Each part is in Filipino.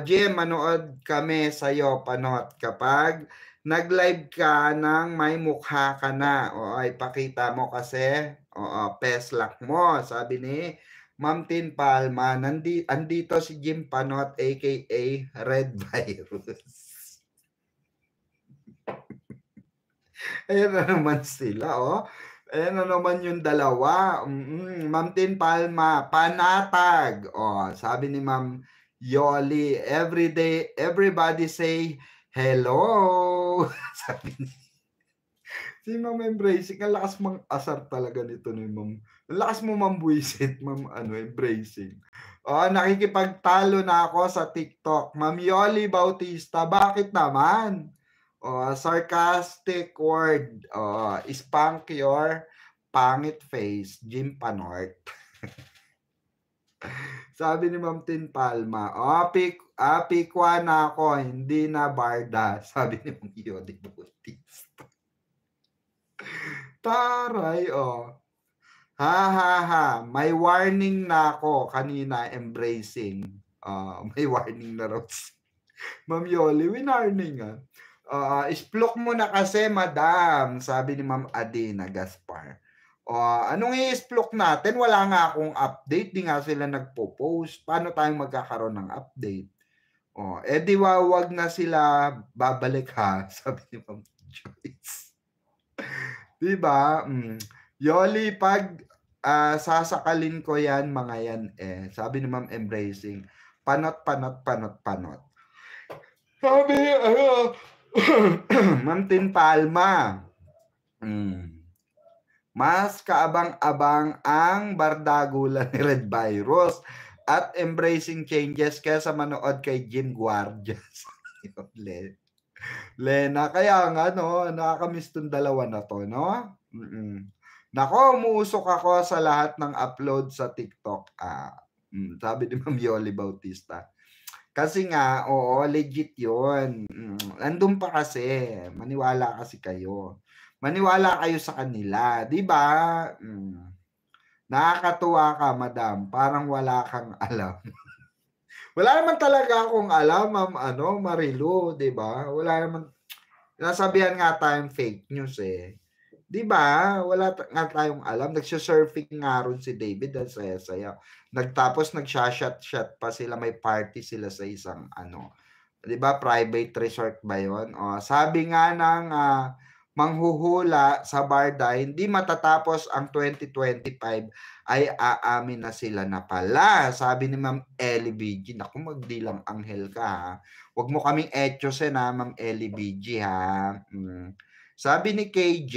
Jim, manood kami sa'yo, panot. Kapag nag-live ka ng may mukha ka na, o ipakita mo kasi, peslak mo, sabi ni Ma'am Tin Palma, andito si Jim Panot, aka Red Virus. Ayan na naman sila, oh. Ayan na naman yung dalawa. Ma'am Tin Palma, panatag. Oh, sabi ni Ma'am Yoli, everybody say hello. Sabi ni si Ma'am Embracing, ang lakas mang asar talaga nito ni Ma'am. Ang lakas mo mambwisit, Ma'am Embracing. Oh, nakikipagtalo na ako sa TikTok. Ma'am Yoli Bautista, bakit naman? Sarcastic word. Spank your pangit face, Jim Panort. Sabi ni Ma'am Tin Palma, pikwa na ako, hindi na barda. Sabi ni Ma'am Yodi Bautista. Taray, Ha. May warning na ako kanina, Embracing. May warning na raw. Ma'am Yoli, winarning isplok mo na kasi, madam, sabi ni Ma'am Adina Gaspar. Anong i-isplok natin? Wala nga akong update, di nga sila nagpo-post. Paano tayong magkakaroon ng update? Di wag na sila babalik ha, sabi ni Ma'am Joyce. Diba? Yoli, pag sasakalin ko yan, mga yan sabi ni Ma'am Embracing, panot. Sabi, Ma'am Tin Palma, mas kaabang-abang ang bardagulan ni Red Virus at Embracing changes kaysa manood kay Jim Guardia. Lena, kaya nga, no, nakakamiss tong dalawa na to, no? Nako, umuusok ako sa lahat ng upload sa TikTok. Sabi ni Ma'am Yoli Bautista. Kasi nga, oo, legit yun. Andun pa kasi. Maniwala kasi kayo. Maniwala kayo sa kanila. Diba? Nakakatuwa ka, madam. Parang wala kang alam. Wala naman talaga akong alam, Ma'am Marilu. Diba? Wala naman. Nasabihan nga tayong fake news eh. Diba? Wala nga tayong alam. Nagsisurfing nga ron si David. Ang saya-saya. Nagtapos nagsha-shot pa sila. May party sila sa isang diba? Private resort ba yun? Sabi nga ng manghuhula sa Barda, hindi matatapos ang 2025 ay aamin na sila na pala. Sabi ni Ma'am Ellie BG, naku, magdilang anghel ka ha. Huwag mo kaming etyosin ha, Ma'am Ellie BG ha. Sabi ni KJ,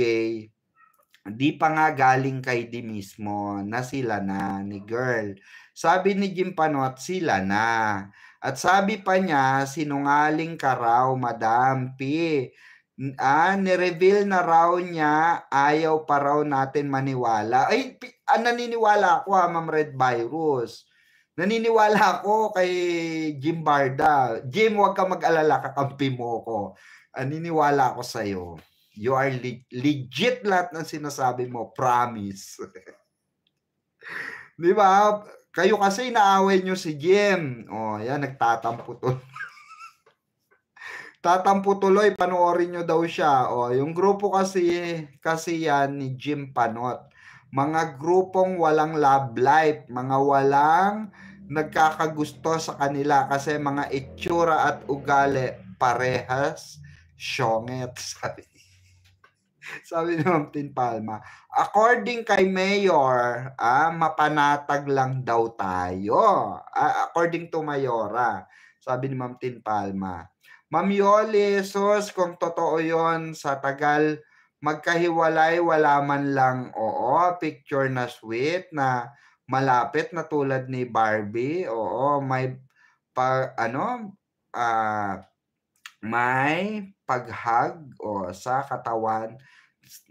di pa nga galing kay di mismo na sila na ni girl. Sabi ni Jim Panot, sila na. At sabi pa niya, sinungaling ka raw, Madam P. Nireveal na raw niya, ayaw pa raw natin maniwala. Ay, naniniwala ako Ma'am Red Virus. Naniniwala ako kay Jim Barda. Jim, huwag ka mag-alala, kakampi mo ko. Naniniwala ako sa'yo. You are legit lahat ng sinasabi mo. Promise. Di ba? Kayo kasi inaaway nyo si Jim. Yan, nagtatampo to. Tatampo tuloy, panoorin nyo daw siya. Yung grupo kasi yan ni Jim Panot. Mga grupong walang love life. Mga walang nagkakagusto sa kanila kasi mga itsura at ugali parehas syonget, sabi ni Ma'am Tin Palma. According kay Mayor, mapanatag lang daw tayo. According to Mayora, sabi ni Ma'am Tin Palma. Ma'am Yoli, sus, kung totoo yon sa tagal magkahiwalay, wala man lang, picture na sweet na malapit na tulad ni Barbie. May may paghag sa katawan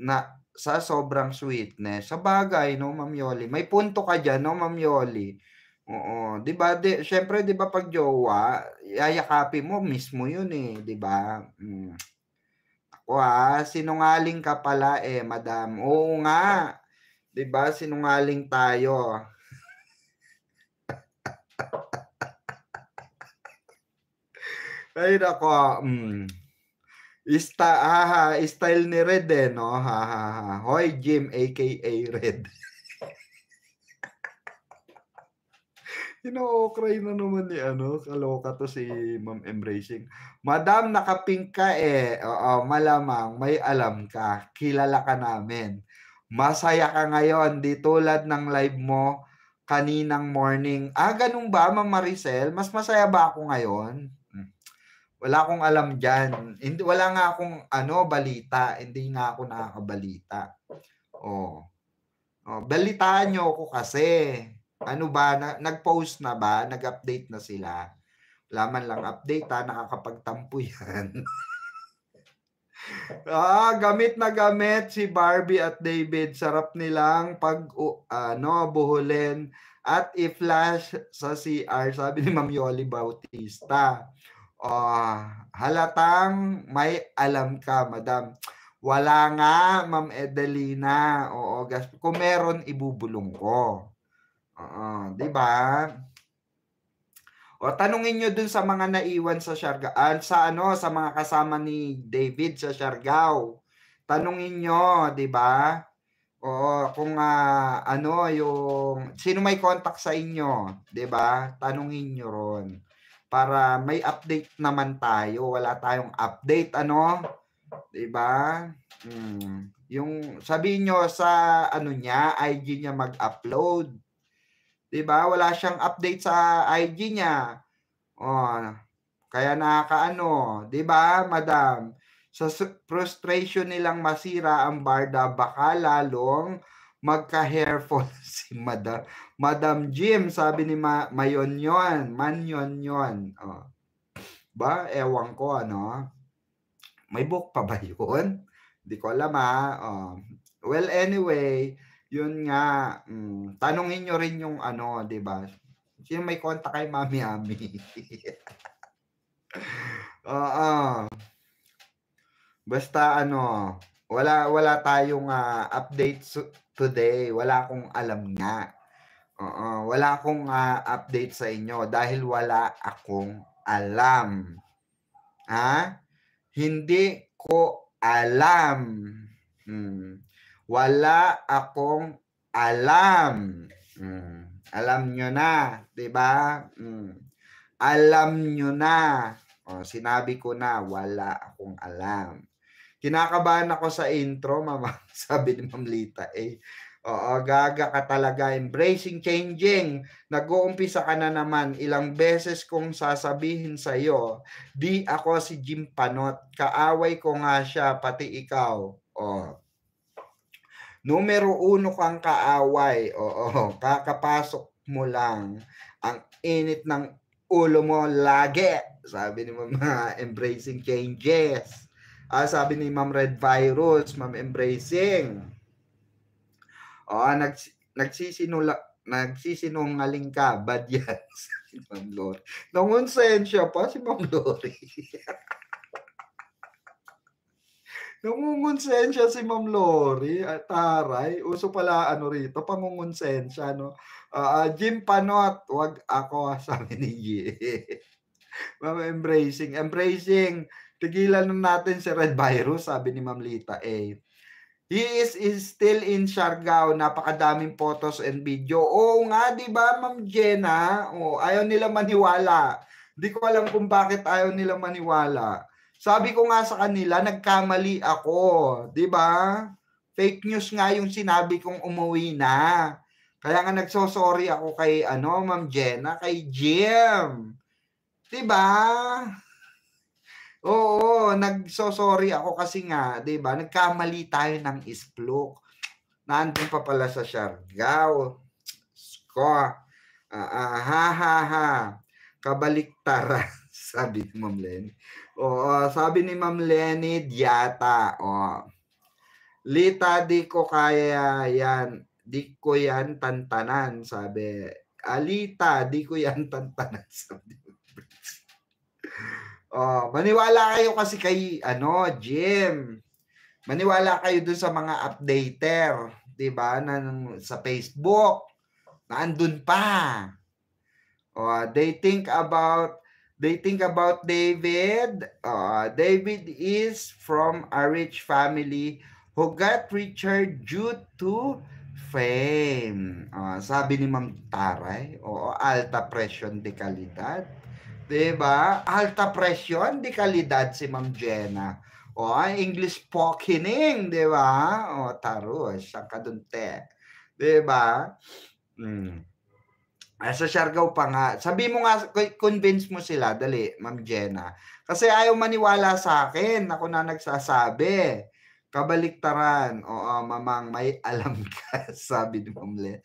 na sa sobrang sweetness. Sa bagay, no, Ma'am Yoli. May punto ka dyan, no, Ma'am Yoli. Oo, 'di ba? Syempre 'di ba pag jowa, yayakapin mo mismo 'yun eh, 'di ba? Ako sinungaling ka pala madam. Oo nga. 'Di ba? Sinungaling tayo. Ay naku, style ni Red, eh, 'no, Hoy Jim aka Red. Ino-okray na naman ni ano, kaloka 'to si Ma'am Embracing. Madam naka-pink ka, eh, oo, malamang may alam ka, kilala ka namin. Masaya ka ngayon, 'di tulad ng live mo kaninang morning. Gano'n ba Ma'am Maricel? Mas masaya ba ako ngayon? Wala akong alam diyan. Hindi, wala nga akong ano, balita, hindi nga ako nakakabalita. Oh. Oh, balitaan niyo ako kasi. Ano ba, nag-post na ba? Nag-update na sila? Wala man lang update, nakakapagtampo yan. Gamit na gamit si Barbie at David. Sarap nilang buhulin at i-flash sa CR, sabi ni Ma'am Yoli Bautista. Halatang may alam ka, madam. Wala nga, Ma'am Edelina. Oo, kung meron, ibubulong ko. Oo, 'di ba? O tanungin niyo dun sa mga naiwan sa Siargao, sa mga kasama ni David sa Siargao. Tanungin niyo, 'di ba? Oo, kung yung sino may contact sa inyo, 'di ba? Tanungin niyo ron para may update naman tayo. Wala tayong update, ano? 'Di ba? Yung sabihin niyo sa ano niya, IG niya mag-upload. 'Di ba? Wala siyang update sa IG niya. Oh, kaya nakakaano, 'di ba, madam? Sa frustration nilang masira ang barda, baka lalong magka-hair fall si madam. Madam Jim, sabi ni Mayon yon, Manyon yon. Oh, ba, ewan ko, ano? May book pa ba yun? Hindi ko alam, well, anyway, yun nga, tanungin nyo rin yung ano, 'di ba? Sino may contact kay Mami Ami? Oo. Basta ano, wala tayong update today. Wala akong alam nga. Oo, wala akong update sa inyo dahil wala akong alam. Hindi ko alam. Wala akong alam. Alam nyo na, 'di ba? Alam nyo na. Sinabi ko na, wala akong alam. Kinakabahan ako sa intro, mama. Sabi ni Ma'am Lita, Oo, gaga ka talaga. Embracing changing. Nag-uumpisa ka na naman. Ilang beses kong sasabihin sa'yo, di ako si Jim Panot. Kaaway ko nga siya, pati ikaw. Numero 1 kang kaaway. Oo, kakapasok mo lang. Ang init ng ulo mo lagi. Sabi ni Mama Embracing Changes. Sabi ni Ma'am Red Virus, Ma'am Embracing. Nagsisinungaling ka, bad yan. Si Ma'am Lori. Nangonsensya pa si Ma'am Lori. Nangungonsensya si Ma'am Lori, taray. Uso pala rito, pangungonsensya, no? Jim Panot, wag ako, sabi ni G. Ma'am Embracing. Tigilan na natin si Red Virus, sabi ni Ma'am Lita, He is still in Siargao. Napakadaming photos and video. Oo nga, di ba, Ma'am Jenna? Ayaw nila maniwala. Di ko alam kung bakit ayaw nila maniwala. Sabi ko nga sa kanila, nagkamali ako. Di ba? Fake news nga yung sinabi kong umuwi na. Kaya nga nagsosorry ako kay, Ma'am Jenna, kay Jim. Di ba? Oo, nagso-sorry ako kasi nga, 'di ba, nagkamali tayo ng isplok. Nandun pa pala sa Siargao. Ko. Kabaliktaran, sabi ni Ma'am Lenny. Oo, sabi ni Ma'am Lenny, Diata. Lita, di ko kaya yan. Di ko yan tantanan, sabi. Alita, di ko yan tantanan, sabi. Maniwala kayo kasi kay Jim. Maniwala kayo dun sa mga updater, 'di ba? Sa Facebook. Naandun pa. They think about They think about David. David is from a rich family who got richer due to fame. Sabi ni Ma'am Taray, oo, alta presyon de kalidad. Diba? Alta presyon de kalidad si Ma'am Jenna. O, English pokining, di ba? O, taros, ang kadunte. Di ba? Sa Siargao pa nga. Sabi mo nga, convince mo sila, dali, Ma'am Jenna. Kasi ayaw maniwala sa akin. Ako na nagsasabi. Kabaliktaran. Oo, mamang, may alam ka, sabi ni Ma'am Len.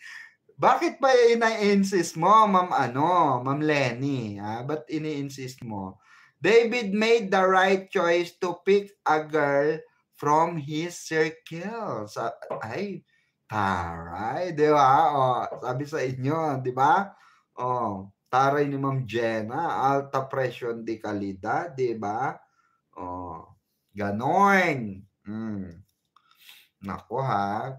Bakit ba ina-insist mo, Ma'am Lenny? Ba't ini-insist mo? David made the right choice to pick a girl from his circle. Ay, taray, di ba? Sabi sa inyo, di ba? Taray ni Ma'am Jenna, alta presyon di kalidad, di ba? Ganon. Nako ha.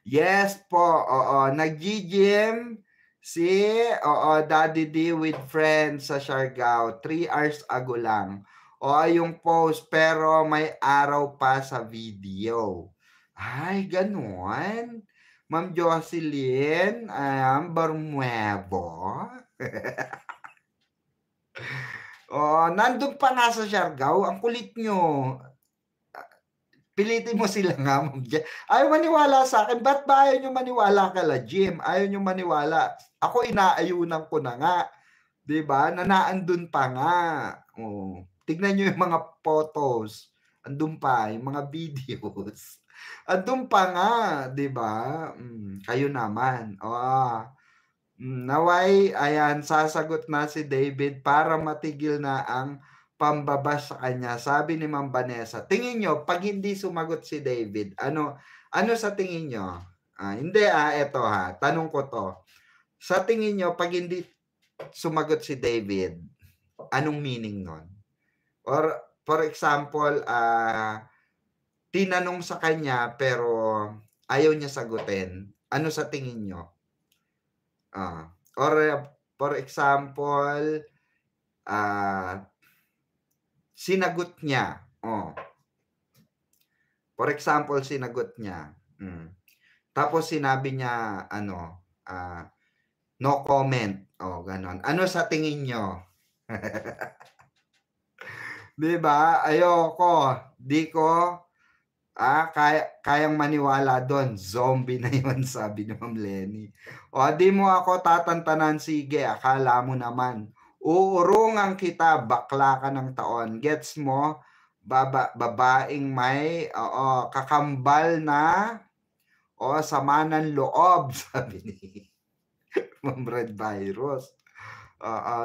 Yes po, oo. Nag-gym si Daddy D with friends sa Siargao. 3 hours ago lang. Yung post, pero may araw pa sa video. Ay, ganon. Ma'am Jocelyn, Bermuevo. Nandun pa nga sa Siargao. Ang kulit nyo. Pilitin mo sila nga, Ma'am Jen. Ayaw maniwala sa akin. Ba't ba ayaw nyo maniwala kala Jim? Ayaw nyo maniwala. Ako inaayunan ko na nga. Diba? Nanaandun pa nga. Tignan nyo yung mga photos. Andun pa, yung mga videos. Andun pa nga. Diba? Kayo naman. Naway, ayan, sasagot na si David para matigil na ang pambabas sa kanya. Sabi ni Ma'am Vanessa, tingin nyo, pag hindi sumagot si David, ano sa tingin nyo? Hindi, eto ha, tanong ko to. Sa tingin nyo, pag hindi sumagot si David, anong meaning nun? Or, for example, tinanong sa kanya pero ayaw niya sagutin. Ano sa tingin nyo? Or, for example, sinagot niya. For example, sinagot niya. Tapos sinabi niya, no comment. Ganon. Ano sa tingin nyo? Diba? Ayoko. Di ko kayang maniwala doon. Zombie na yun, sabi ni Ma'am Lenny. Di mo ako tatantanan, sige. Akala mo naman. Uurungan kita, bakla ka ng taon. Gets mo? Babaeng may kakambal na sama ng loob, sabi ni Ma'am Red Virus.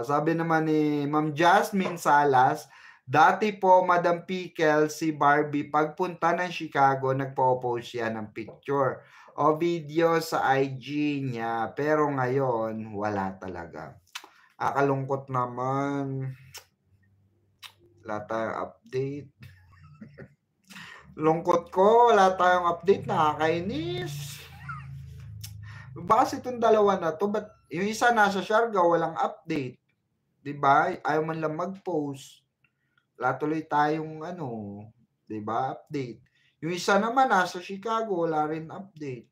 Sabi naman ni Ma'am Jasmine Salas, dati po, Madam Pickle, si Barbie, pagpunta ng Chicago, nagpo-post siya ng picture o video sa IG niya. Pero ngayon, wala talaga. Kalungkot naman. Wala tayong update. Lungkot ko, wala tayong update. Nakakainis. Bakit itong dalawa na to? But yung isa nasa Siargao, walang update. Diba? Ayaw man lang mag-post. Wala tuloy tayong diba? Update. Yung isa naman nasa Chicago, wala rin update.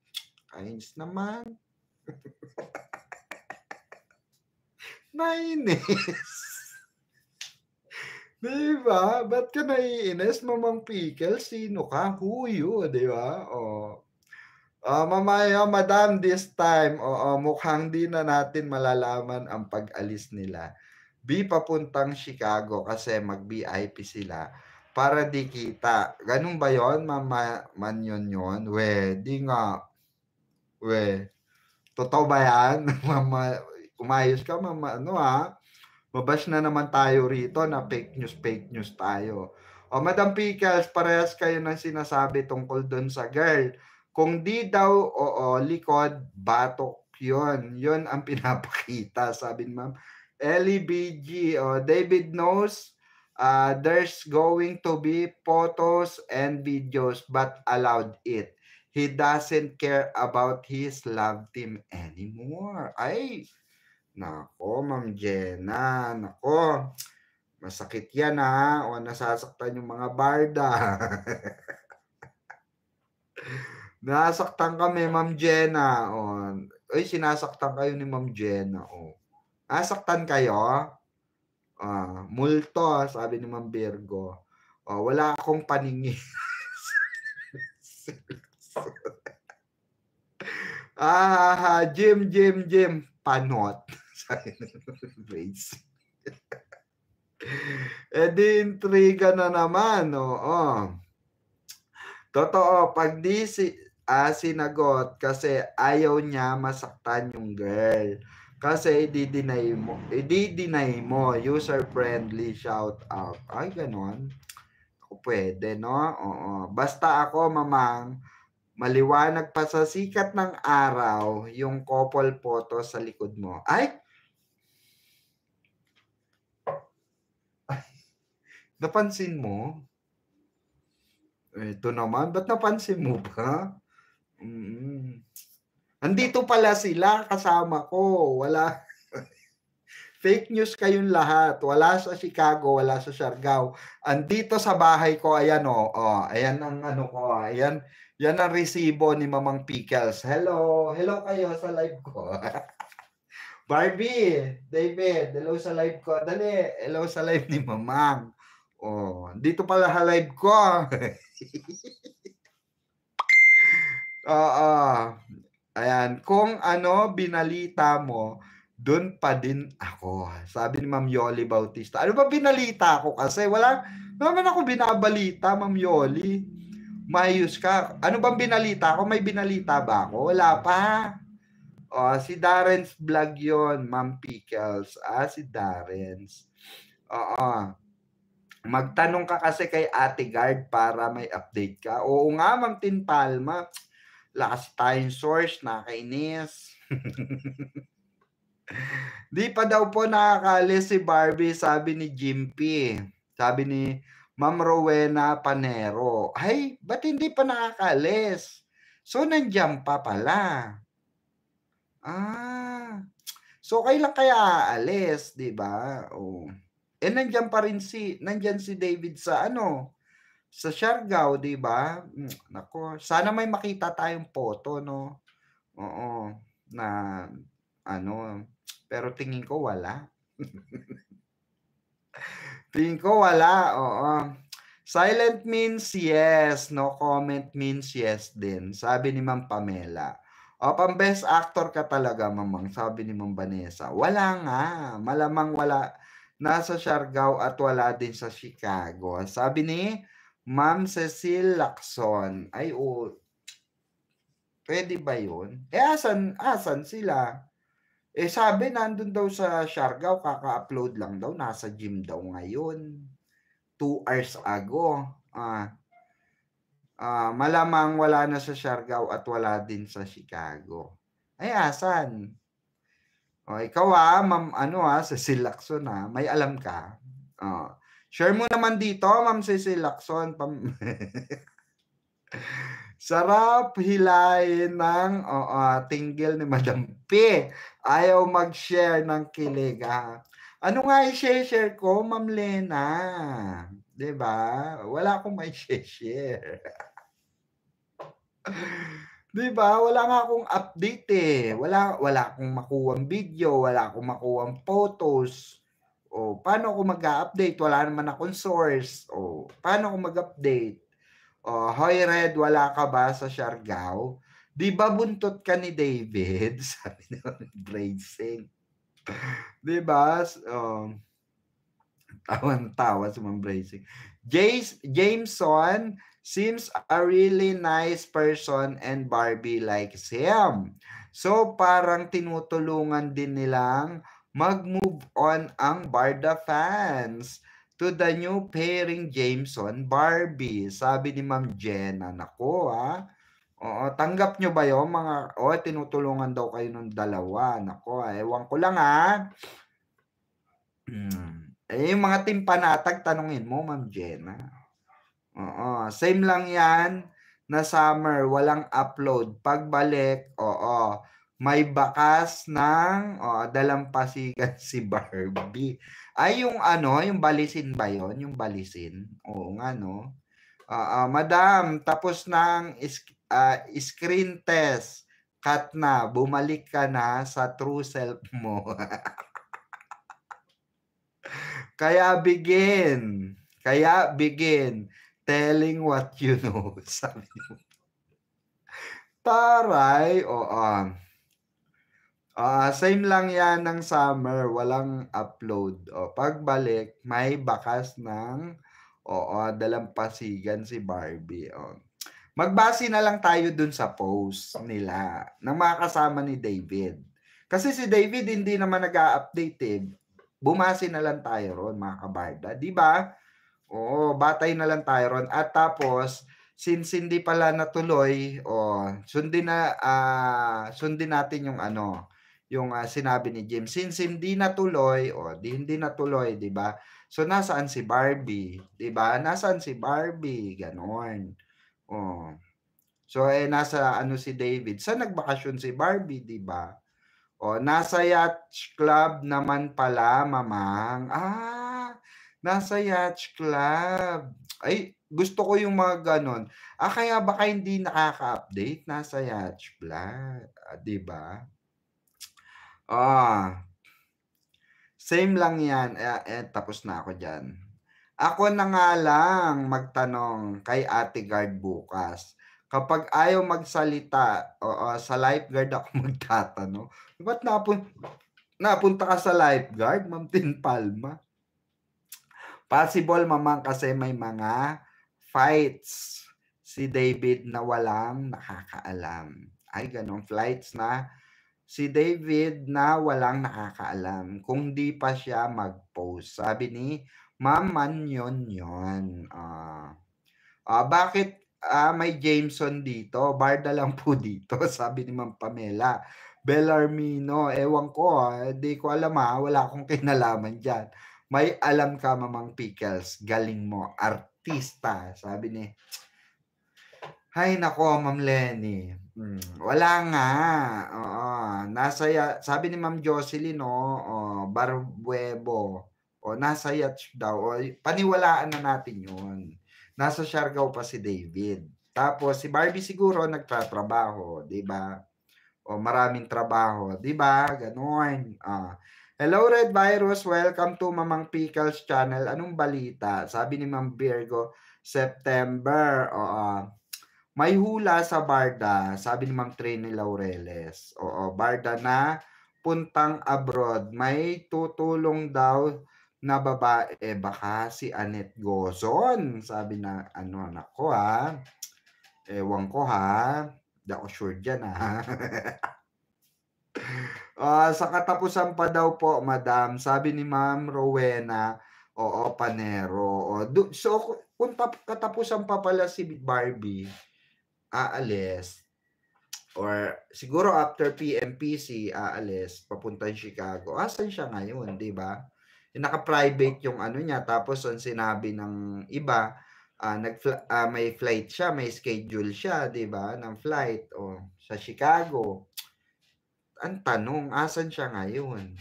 Kainis naman. Nainis. Diba? Ba't ka naiinis, Mamang Pickle? Sino ka? Who you? Diba? Mamaya, madam, this time, mukhang di na natin malalaman ang pag-alis nila. Papuntang Chicago kasi mag-VIP sila para di kita. Ganun ba yon, Mama Manyon? Di nga. Totoo ba yan? Mama, umayos ka, Mama, mabash na naman tayo rito na fake news tayo. Madam Pickles, parehas kayo ng sinasabi tungkol doon sa girl. Kung di daw, likod, batok yun. Yun ang pinapakita, sabi ni Ma'am Ellie BG. David knows there's going to be photos and videos but allowed it. He doesn't care about his love team anymore. Ay, Naku, Ma'am Jenna, naku, masakit yan, o nasasaktan yung mga barda. Nasaktan kami, Ma'am Jenna, uy, sinasaktan kayo ni Ma'am Jenna, Nasaktan kayo? Multo, sabi ni Ma'am Virgo. Wala akong paningin. Gym, panot. Sabi ni Grace. Di intriga na naman, oo. Totoo, pag sinagot kasi ayaw niya masaktan yung girl. Kasi i-deny mo, user-friendly shout out. Ay, ganon. Pwede, no? Oo. Basta ako, mamang, maliwanag pa sa sikat ng araw yung couple photo sa likod mo. Ay! Napansin mo? Ito naman, ba't napansin mo ba? Andito pala sila, kasama ko. Wala. Fake news kayong lahat. Wala sa Chicago, wala sa Siargao. Andito sa bahay ko, ayan ayan ang ano ko, ayan. Yan ang resibo ni Mamang Pickles. Hello kayo sa live ko. Barbie, David, hello sa live ko. Dali, hello sa live ni Mamang. Dito pala sa live ko. Ayan, kung ano binalita mo, doon pa din ako. Sabi ni Ma'am Yoli Bautista. Ano ba binalita ko kasi? Wala naman ako binabalita, Ma'am Yoli. Mayus ka. Ano bang binalita ko? May binalita ba ako? Wala pa. Si Darren's vlog yon, Ma'am Pickles. Si Darren's. Magtanong ka kasi kay Ate Guard para may update ka. Oo nga, Ma'am Tin Palma. Lakas tayong source, nakainis. Di pa daw po nakakalis si Barbie, sabi ni Jimpy. Sabi ni Ma'am Rowena Panero. Ay, ba't hindi pa nakakalis? So, nandiyan pa pala. So, kailan kaya aalis, di ba? Nandiyan pa rin nandiyan si David sa sa Siargao, di ba? Nako, sana may makita tayong photo, no? Oo, na pero tingin ko wala. Tingin ko wala, oo. Silent means yes, no comment means yes din, sabi ni Ma'am Pamela. Pang best actor ka talaga, Mamang, sabi ni Ma'am Vanessa. Wala nga, malamang wala. Nasa Siargao at wala din sa Chicago. Sabi ni Ma'am Cecil Lacson. Ay, pwede ba yun? Asan sila? Sabi nandun daw sa Siargao, kaka-upload lang daw, nasa gym daw ngayon. 2 hours ago. Malamang wala na sa Siargao at wala din sa Chicago. Ay, asan? Ikaw Ma'am, Cecil Lacson may alam ka? Share mo naman dito, Ma'am Cecil Lacson. Sarap hilahin ng tinggil ni Madam P. Ayaw mag-share ng kilig. Ano nga i-share ko, Ma'am Lena? Diba? Wala akong may share. Diba? Wala nga akong update Wala akong makuwang video, wala akong makuwang photos. Paano ako mag-update? Wala naman akong source. Paano ako mag-update? Hoy Red, wala ka ba sa Siargao? Di ba buntot ka ni David? Sabi ni Bracing. Di ba? Tawan-tawa si Ma'am Bracing. Jameson seems a really nice person and Barbie likes him. So, parang tinutulungan din nilang mag-move on ang Barda fans to the new pairing Jameson Barbie. Sabi ni Ma'am Jenna. Nako tanggap nyo ba yun mga, tinutulungan daw kayo ng dalawa. Nako, ewan ko lang yung mga team panatag, tanungin mo, Ma'am Jenna. Same lang yan na summer, walang upload. Pagbalik, may bakas ng dalampasigan si Barbie. Ay, yung ano, yung balisin ba yun? Yung balisin? Oo nga, no? Madam, tapos ng screen test. Cut na, bumalik ka na sa true self mo. Kaya begin telling what you know. Sabi niya. Taray, oo. Same lang yan ng summer, walang upload. Pagbalik, may bakas ng, dalampasigan si Barbie. Magbase na lang tayo dun sa post nila ng mga kasama ni David. Kasi si David hindi naman nag-a-update eh. Bumase na lang tayo ron, mga kabarda. Di ba? Oo, batay na lang tayo ron. At tapos, since hindi pala natuloy, sundin natin yung yung sinabi ni Jim. Since hindi natuloy, hindi natuloy, di ba? So, nasaan si Barbie? Di ba? Nasaan si Barbie? Ganon. So, nasa si David. Saan nagbakasyon si Barbie, di ba? Nasa yacht club naman pala, mamang. Nasa yacht club. Ay, gusto ko yung mga ganon. Kaya baka hindi nakaka-update. Nasa yacht club. Di ba? Same lang yan. Tapos na ako dyan. Ako na nga lang magtanong kay Ate Guard bukas. Kapag ayaw magsalita, sa lifeguard ako magtatanong. Ba't napunta ka sa lifeguard, Ma'am Tin Palma? Possible, mamang, kasi may mga fights si David na walang nakakaalam. Ay, ganun. Flights na si David na walang nakakaalam kung di pa siya mag-post. Sabi ni Ma'am Manyon yun. Bakit may Jameson dito? Barda lang po dito, sabi ni Ma'am Pamela. Bellarmino, ewan ko, di ko alam wala akong kinalaman dyan. May alam ka, Mamang Pickles, galing mo, artista, sabi ni. Hay nako, Ma'am Lenny. Wala nga. Sabi ni Ma'am Jocelyn, Barbuebo. Nasa yacht daw. Paniwalaan na natin yun. Nasa Siargao pa si David. Tapos si Barbie siguro nagtatrabaho, 'di ba? Maraming trabaho, 'di ba? Ganoon. Hello Red Virus, welcome to Mamang Pickles channel. Anong balita? Sabi ni Ma'am Virgo, September. May hula sa Barda, sabi ni Ma'am Trini Laureles. Barda na puntang abroad. May tutulong daw na babae, baka si Annette Gozon. Sabi na, anak ko ewan ko di ako sure dyan sa katapusan pa daw po, madam, sabi ni Ma'am Rowena, Panero. So, kung katapusan pa pala si Barbie, aalis, or siguro after PMPC, aalis, papuntang Chicago. Asan siya ngayon, di ba? Naka-private yung niya, tapos ang sinabi ng iba, may flight siya, may schedule siya, di ba, ng flight sa Chicago. Ang tanong, asan siya ngayon?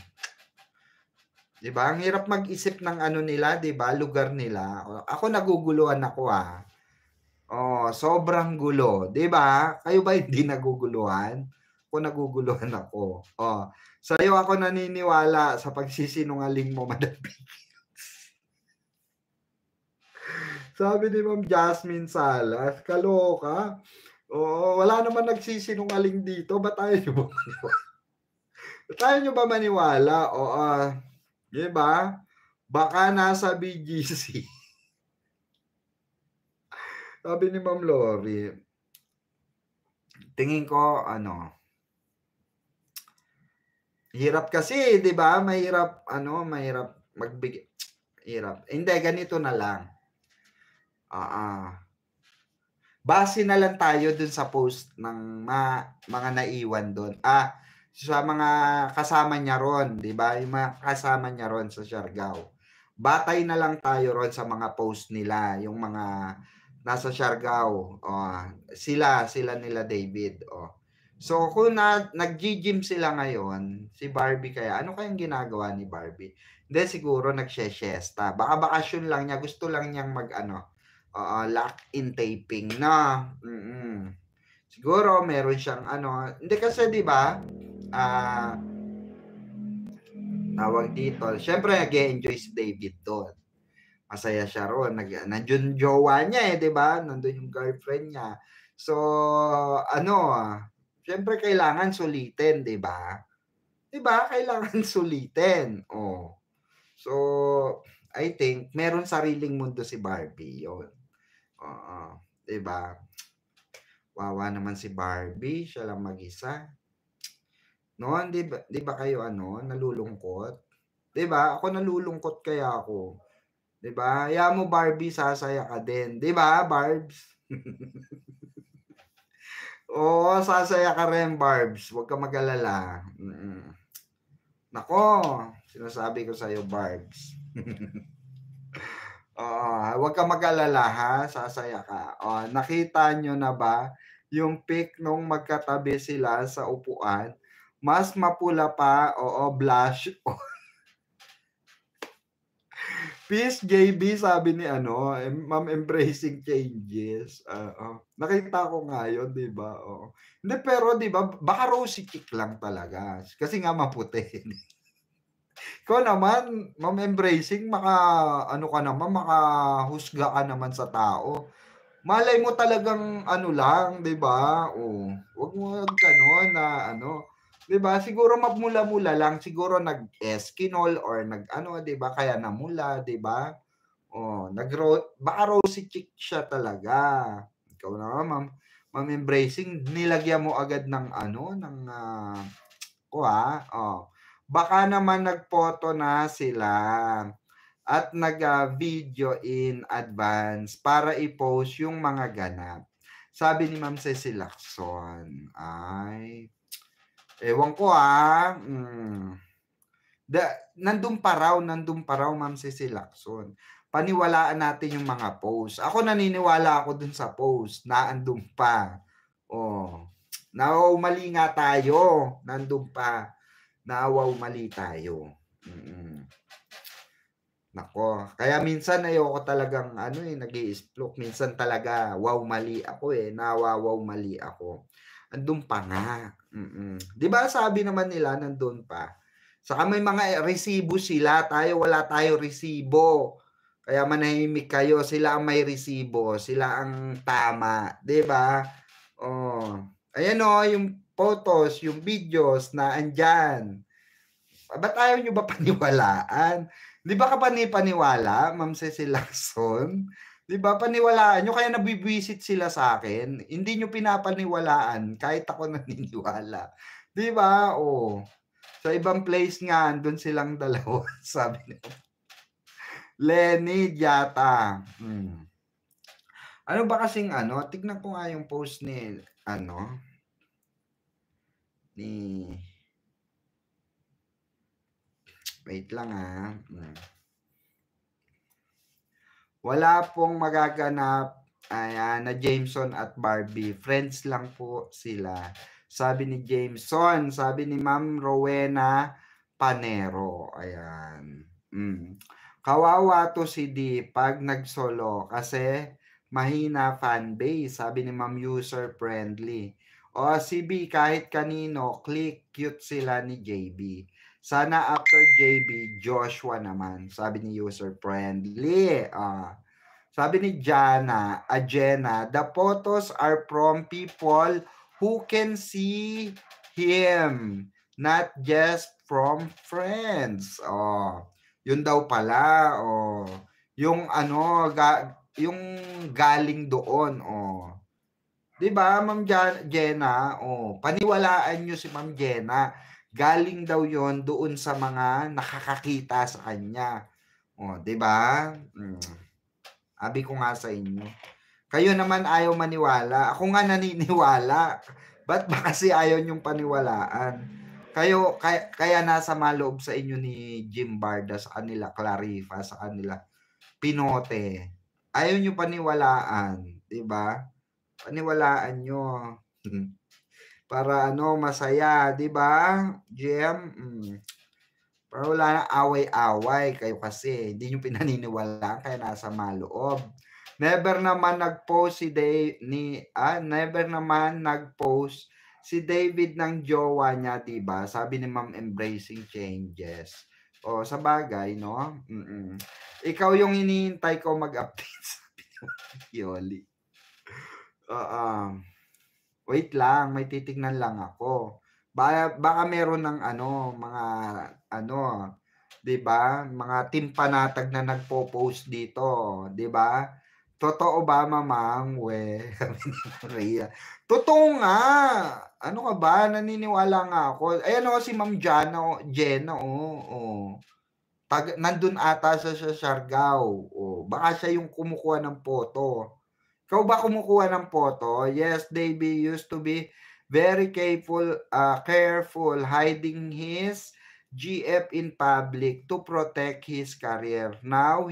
Di ba? Ang hirap mag-isip ng nila, di ba, lugar nila. Ako naguguluhan ako sobrang gulo, 'di ba? Kayo ba hindi naguguluhan? Ako naguguluhan ako. Sa'yo ako naniniwala sa pagsisinungaling mo, Madam Pickles. Sabi ni Ma'am Jasmine Salas, kaloka. Wala naman nagsisinungaling dito, ba't tayo nyo ba maniwala? Tayo nyo ba maniwala? 'Di ba? Baka nasa BGC. Sabi ni Ma'am Lori, tingin ko, hirap kasi, di ba? Mahirap magbigay. Hirap. Hindi, ganito na lang. Base na lang tayo dun sa post ng mga naiwan dun. Sa mga kasama niya ron, di ba? Yung mga kasama niya ron sa Siargao. Batay na lang tayo ron sa mga post nila, yung mga nasa Siargao. Sila nila David. So, kung naggi-gym sila ngayon, si Barbie kaya, ano kayang ginagawa ni Barbie? Hindi, siguro nagshe-siesta. Baka bakasyon lang niya, gusto lang niyang mag-ano, lock-in taping na. Siguro meron siyang ano, hindi kasi 'di ba? Tawag dito. Siyempre nag-e-enjoy si David doon. Masaya siya roon. Nandiyon jowa niya 'di ba? Nandoon yung girlfriend niya. So, ano, siyempre kailangan sulitin, 'di ba? 'Di ba? Kailangan sulitin. Oh. So, I think meron sariling mundo si Barbie 'yon. Oo. 'Di ba? Wawa naman si Barbie, siya lang mag-isa. No, 'di ba kayo ano, nalulungkot? 'Di ba? Ako nalulungkot kaya ako. 'Di ba? Hayaan mo Barbie, sasaya ka din. 'Di ba, Barbs? Oo, sasaya ka rin, Barbs. Huwag kang mag-alala. Naku, sinasabi ko sa'yo, Barbs. Oo, huwag kang mag-alala ha, sasaya ka. Oh, nakita niyo na ba yung pic nung magkatabi sila sa upuan? Mas mapula pa, oo, blush. Peace, JB, sabi ni ano, Ma'am Embracing Changes. Oo. Nakita ko nga yun, 'di ba? Oo. Hindi, pero 'di ba, baka rosy cheek lang talaga. Kasi nga maputi. Ikaw naman, Ma'am Embracing, ano ka naman, makahusga ka naman sa tao. Malay mo talagang ano lang, 'di ba? Oh, wag gano'n na ano, 'di ba? Siguro magmula-mula lang, siguro nag-Eskinol or nag-ano, 'di ba? Kaya namula, 'di ba? Oh, baka rosy cheek siya talaga. Ikaw naman, Ma'am Embracing, nilagyan mo agad ng ano, ng oh. Baka naman nagphoto na sila at nag-video in advance para i-post yung mga ganap. Sabi ni Ma'am Ceci Lacson. Ay, ewan ko nandun pa raw Ma'am Ceci Lacson. Paniwalaan natin yung mga post. Ako naniniwala ako dun sa post na andun pa. Oh. Mali nga tayo. Nandun pa. Mali tayo. Nako, kaya minsan ayoko talagang ano nag-i-stroke. Minsan talaga mali ako nawawaw mali ako. Andun pa nga. 'Di ba sabi naman nila nandun pa. Saka may mga resibo sila, wala tayo resibo. Kaya manahimik kayo, sila ang may resibo, sila ang tama, 'di ba? Oh. Ayan yung photos, yung videos na andiyan. Ba't ayaw nyo ba paniwalaan? 'Di ba ka paniwala, Ma'am Ceci Lacson? 'Di ba paniwalaan nyo, kaya nabibwisit sila sa akin. Hindi nyo pinapaniwalaan kahit ako naniniwala. 'Di ba? Oh. Sa ibang place nga andun silang dalawa, sabi ni Lenny yata. Ano ba kasing ano, tignan ko nga yung post ni ano, ni wait lang Wala pong magaganap, ayan, na Jameson at Barbie. Friends lang po sila. Sabi ni Jameson, sabi ni Ma'am Rowena Panero. Ayan. Kawawa to si D pag nagsolo kasi mahina fanbase. Sabi ni Ma'am User Friendly. O si B, kahit kanino, click, cute sila ni JB. Sana after JB, Joshua naman. Sabi ni User Friendly. Sabi ni Ajena, the photos are from people who can see him, not just from friends. Yun daw pala. Yung ano, yung galing doon. 'Di ba, Ma'am Jenna? Paniwalaan nyo si Ma'am Jenna. Galing daw yon doon sa mga nakakakita sa kanya. 'Di ba? Sabi ko nga sa inyo. Kayo naman ayaw maniwala. Ako nga naniniwala. Ba't ba kasi ayaw niyong paniwalaan? Kaya nasa maloob sa inyo ni Jim Barda, sa kanila Clarifa, sa kanila Pinote. Ayaw niyo paniwalaan, 'di ba? Paniwalaan niyo. Para ano, masaya, 'di ba, Jem? Para wala ng away-away, kayo kasi hindi niyo pinaniniwalaan kaya nasa loob. Never naman nag-post si David ng jowa niya, 'di ba? Sabi ni Ma'am Embracing Changes. O, sabagay 'no? Ikaw yung hinihintay ko mag-update, sabi ni Yoli. Oo. Wait lang, may titignan lang ako. Baka meron ng ano, mga ano, 'di ba? Mga timpanatag na nagpo-post dito, 'di ba? Totoo ba, mamang? We, sabi ni Maria. Totoo nga. Ano ka ba? Naniniwala nga ako. Ayan o, si Ma'am Jenna, oh. Nandun ata sa Siargao. Oh, baka siya yung kumukuha ng photo. Ikaw ba kumukuha ng photo? Yes, Davey used to be very careful hiding his GF in public to protect his career. Now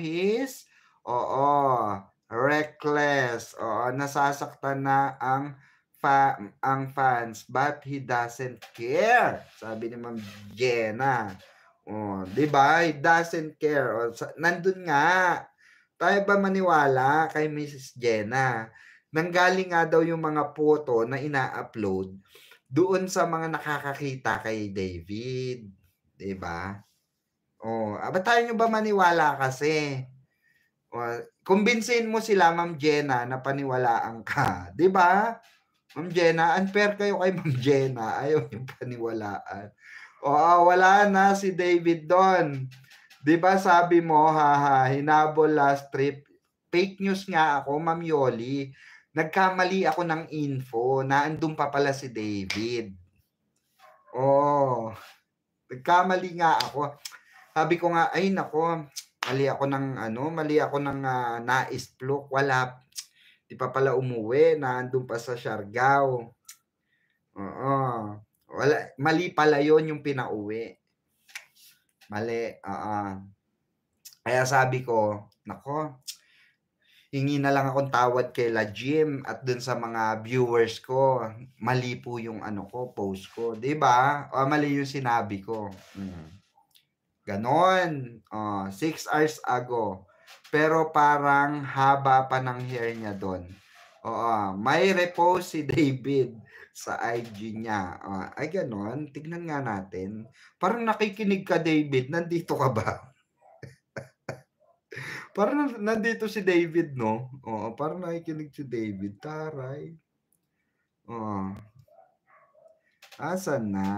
reckless. Oo, nasasaktan na ang fans but he doesn't care. Sabi ni Ma'am Jenna. Oh, 'di ba? He doesn't care. Nandun nga. Tayo ba maniwala kay Mrs. Jenna? Nanggaling nga daw yung mga photo na ina-upload doon sa mga nakakakita kay David, 'di ba? Oh, ba't tayo nyo ba maniwala kasi? Kumbinsihin mo sila, Ma'am Jenna, na paniwalaan ka, 'di ba? Ma'am Jenna, unfair kayo kay Ma'am Jenna, ayaw niyo paniwalaan. Wala na si David doon. 'Di ba sabi mo, hinabol last trip. Fake news nga ako, Ma'am Yoli. Nagkamali ako ng info na andun pa pala si David. Nagkamali nga ako. Sabi ko nga, ay nako, mali ako ng nais-fluke. Wala, di pa pala umuwi, na andun pa sa Siargao. Mali pala yon yung pinauwi. Mali, Kaya sabi ko, nako, hingi na lang akong tawad kay La Jim at dun sa mga viewers ko. Mali po yung post ko. 'Di ba? Mali yung sinabi ko. Ganon. 6 hours ago. Pero parang haba pa ng hair niya doon. May repost si David sa IG niya. Ay ganon. Tignan nga natin. Parang nakikinig ka, David. Nandito ka ba? Parang nandito si David, no? Parang nakikinig si David. Taray. Asan na?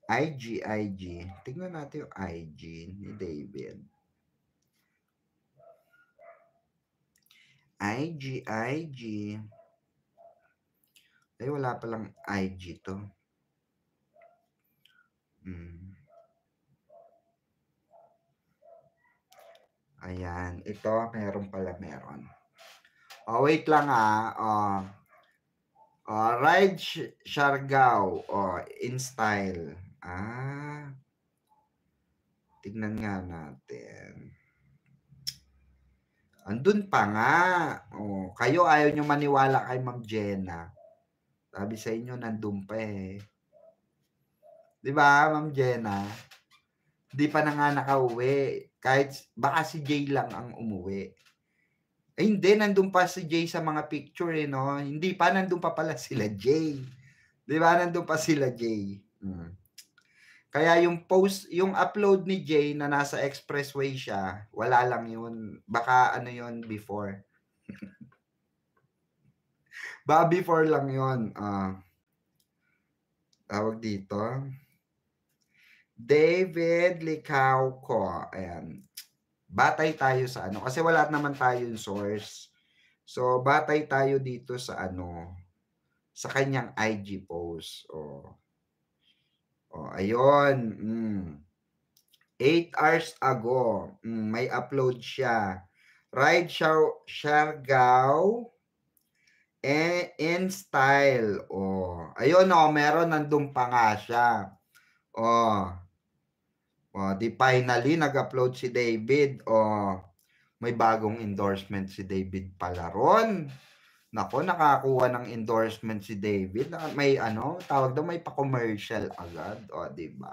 IG. Tingnan natin yung IG ni David. IG. Ay, wala palang IG to. Ayan. Ito, meron. Wait lang Ride Siargao. In style. Tignan nga natin. Andun pa nga. Kayo ayaw nyo maniwala kay Ma'am Jenna. Sabi sa inyo, nandun pa eh. Di ba, Ma'am Jenna? Di pa na nga nakauwi. Kahit baka si Jay lang ang umuwi. Hindi, nandun pa si Jay sa mga picture no? Hindi pa, nandun pa pala sila Jay. Di ba, nandun pa sila Jay. Kaya yung upload ni Jay na nasa expressway siya, wala lang yun. Baka yun before. Baka before lang yun. Tawag dito. David Licauco. Ayan. Batay tayo sa kasi wala naman tayong source. So, batay tayo dito sa sa kanyang IG post. Ayun. 8 hours ago, may upload siya. Ride Siargao in style. Ayun meron, nandun pa nga siya. Di finally nag-upload si David. May bagong endorsement si David pala ron. Naku, nakakuha ng endorsement si David na may ano, tawag daw may pa-commercial agad, o 'di ba?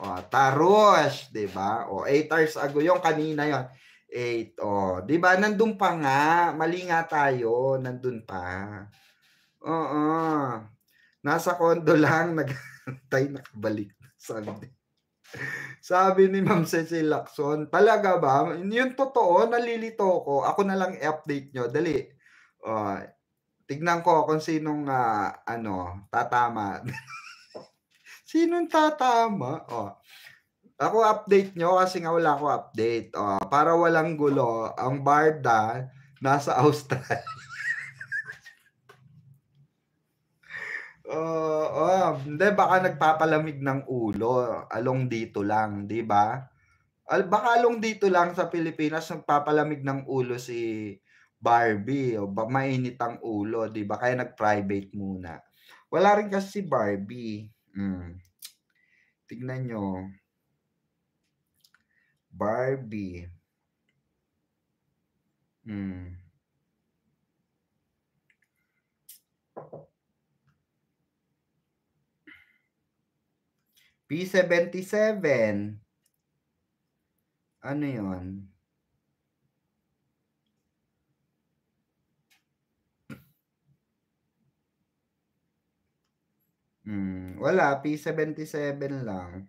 O Taros, 'di ba? O 8 hours ago yung kanina yon 8 oh, 'di ba nandun pa nga, mali nga tayo, nandun pa. Oo, nasa condo lang nag-aantay nakabalik na sabi ni Ma'am Cecil Lacson, "Talaga ba? Yung totoo nalilito ko, ako na lang i-update niyo, dali." Oh, tignan ko kung sinong, ano, tatama. Sinong tatama? Oh, ako update niyo kasi nga wala akong update. Oh, para walang gulo, ang Barda nasa Australia. Hindi baka nagpapalamig ng ulo, along dito lang, 'di ba? Baka along dito lang sa Pilipinas nagpapalamig ng ulo si Barbie o mainit ang ulo, 'di ba? Kaya nag-private muna. Wala rin kasi si Barbie. Tignan niyo. Barbie. Hmm. P77. Ano 'yun? Wala P77 lang.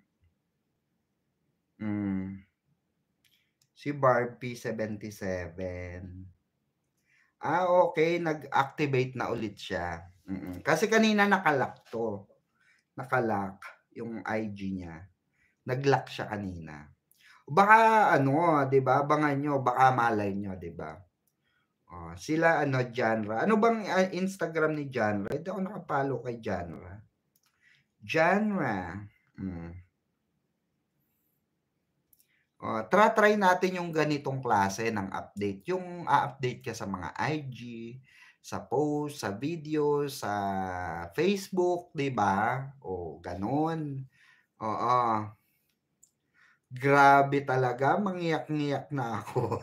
Si Barb P77. Okay, nag-activate na ulit siya. Kasi kanina naka-lock 'to. Naka-lock yung IG niya. Nag-lock siya kanina. Baka ano, 'di ba, abangan niyo, baka malay niyo, 'di ba? Oh, sila ano, Janra. Ano bang Instagram ni Janra? Hindi ako naka-follow kay Janra. Janra. Try natin yung ganitong klase ng update. Yung a-update ka sa mga IG, sa post, sa video, sa Facebook, 'di ba? O gano'n. Oo. Grabe talaga, mangiyak-ngiyak na ako.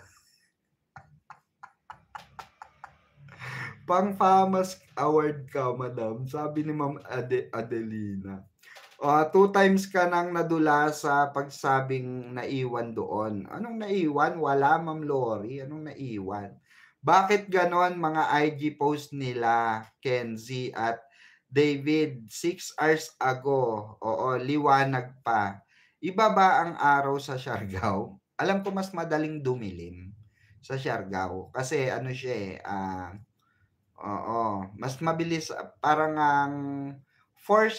Pang-FAMAS award ka, madam, sabi ni Ma'am Adelina. 2 times ka nang nadula sa pagsabing naiwan doon. Anong naiwan? Wala, Ma'am Lori. Anong naiwan? Bakit ganon mga IG post nila, Kenzie at David, 6 hours ago? Oo, liwanag pa. Iba ba ang araw sa Siargao? Alam ko mas madaling dumilim sa Siargao kasi ano siya oo, mas mabilis parang ang 4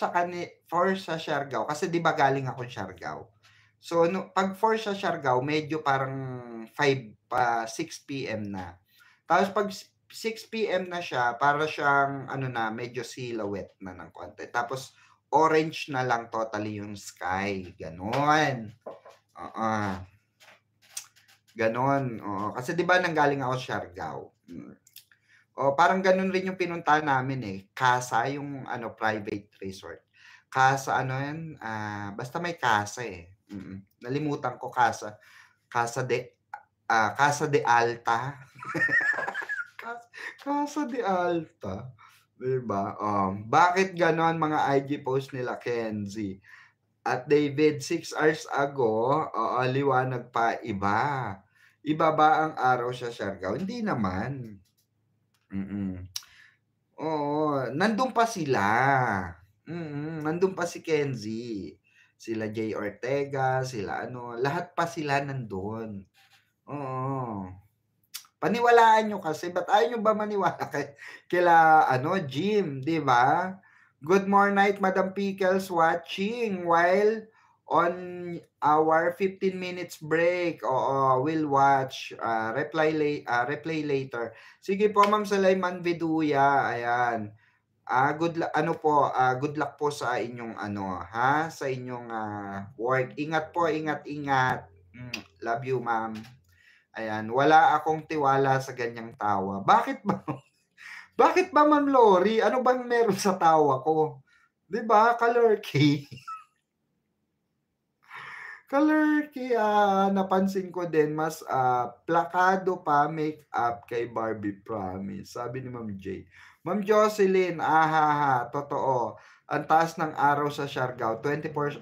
sa Siargao kasi 'di ba galing ako Siargao. So no, pag 4 sa Siargao medyo parang 6 PM na. Tapos pag 6 PM na siya para siyang ano na medyo silhouette na ng konti. Tapos orange na lang totally yung sky, gano'n. Oo. Gano'n, oo. Kasi 'di ba nanggaling ako Siargao. Parang gano'n rin yung pinuntahan namin, Casa yung ano, private resort. Casa ano 'yan, basta may Casa, Nalimutan ko Casa, Casa de Alta. Casa de Alta, 'di ba? Bakit gano'n mga IG post nila, Kenzie at David, 6 hours ago, oo, liwanag pa, iba. Iba ba ang araw sa Siargao? Hindi naman. Oo, nandun pa sila. Nandun pa si Kenzie, sila Jay Ortega, sila ano, lahat pa sila nandun. Oo. Paniwalaan niyo kasi, ba't ayaw niyo ba maniwala kila ano, Jim, 'di ba? Good morning, Madam Pickles watching while on our 15 minutes break. Oo, we'll watch. Replay later. Sige po, Ma'am Sulaiman Viduya. Ayan. Good luck po sa inyong ano, ha? Sa inyong work. Ingat po, ingat. Love you, Ma'am. Ayan, wala akong tiwala sa ganyang tawa. Bakit ba? Bakit ba, Ma'am Lori? Ano bang meron sa tawa ko? 'Di ba, kalurky? Ka-lurky, napansin ko din mas, plakado pa make-up kay Barbie Promise, sabi ni Ma'am J. Ma'am Jocelyn, totoo. Ang taas ng araw sa Siargao, 24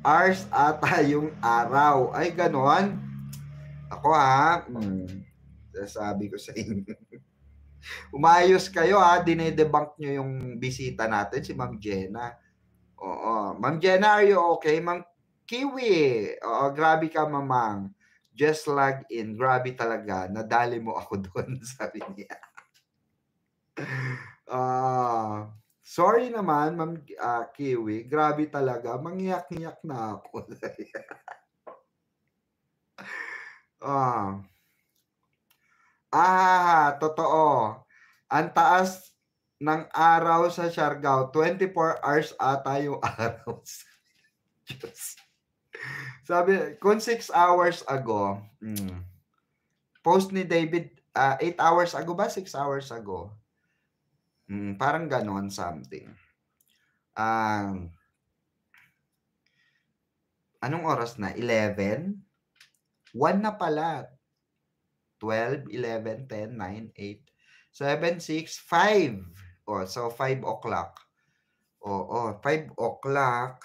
hours ata yung araw. Ay gano'n? Ako sabi ko sa inyo. Umayos kayo dine-debunk nyo yung bisita natin, si Ma'am Jenna. Oo. Ma'am Jenna, are you okay? Ma'am Kiwi, oo, grabe ka mamang. Just log in. Grabe talaga. Nadali mo ako doon, sabi niya. Sorry naman, Ma'am Kiwi. Grabe talaga. Mangyak-ngyak na ako. Totoo. Ang taas ng araw sa Siargao, 24 hours ata yung araw. Diyos. Sabi, kung 6 hours ago, post ni David, 8 hours ago ba? 6 hours ago? Parang ganon, something. Anong oras na? 11? 1 na pala. 12, 11, 10, 9, 8, 7, 6, 5. So 5 o'clock. 5 o'clock.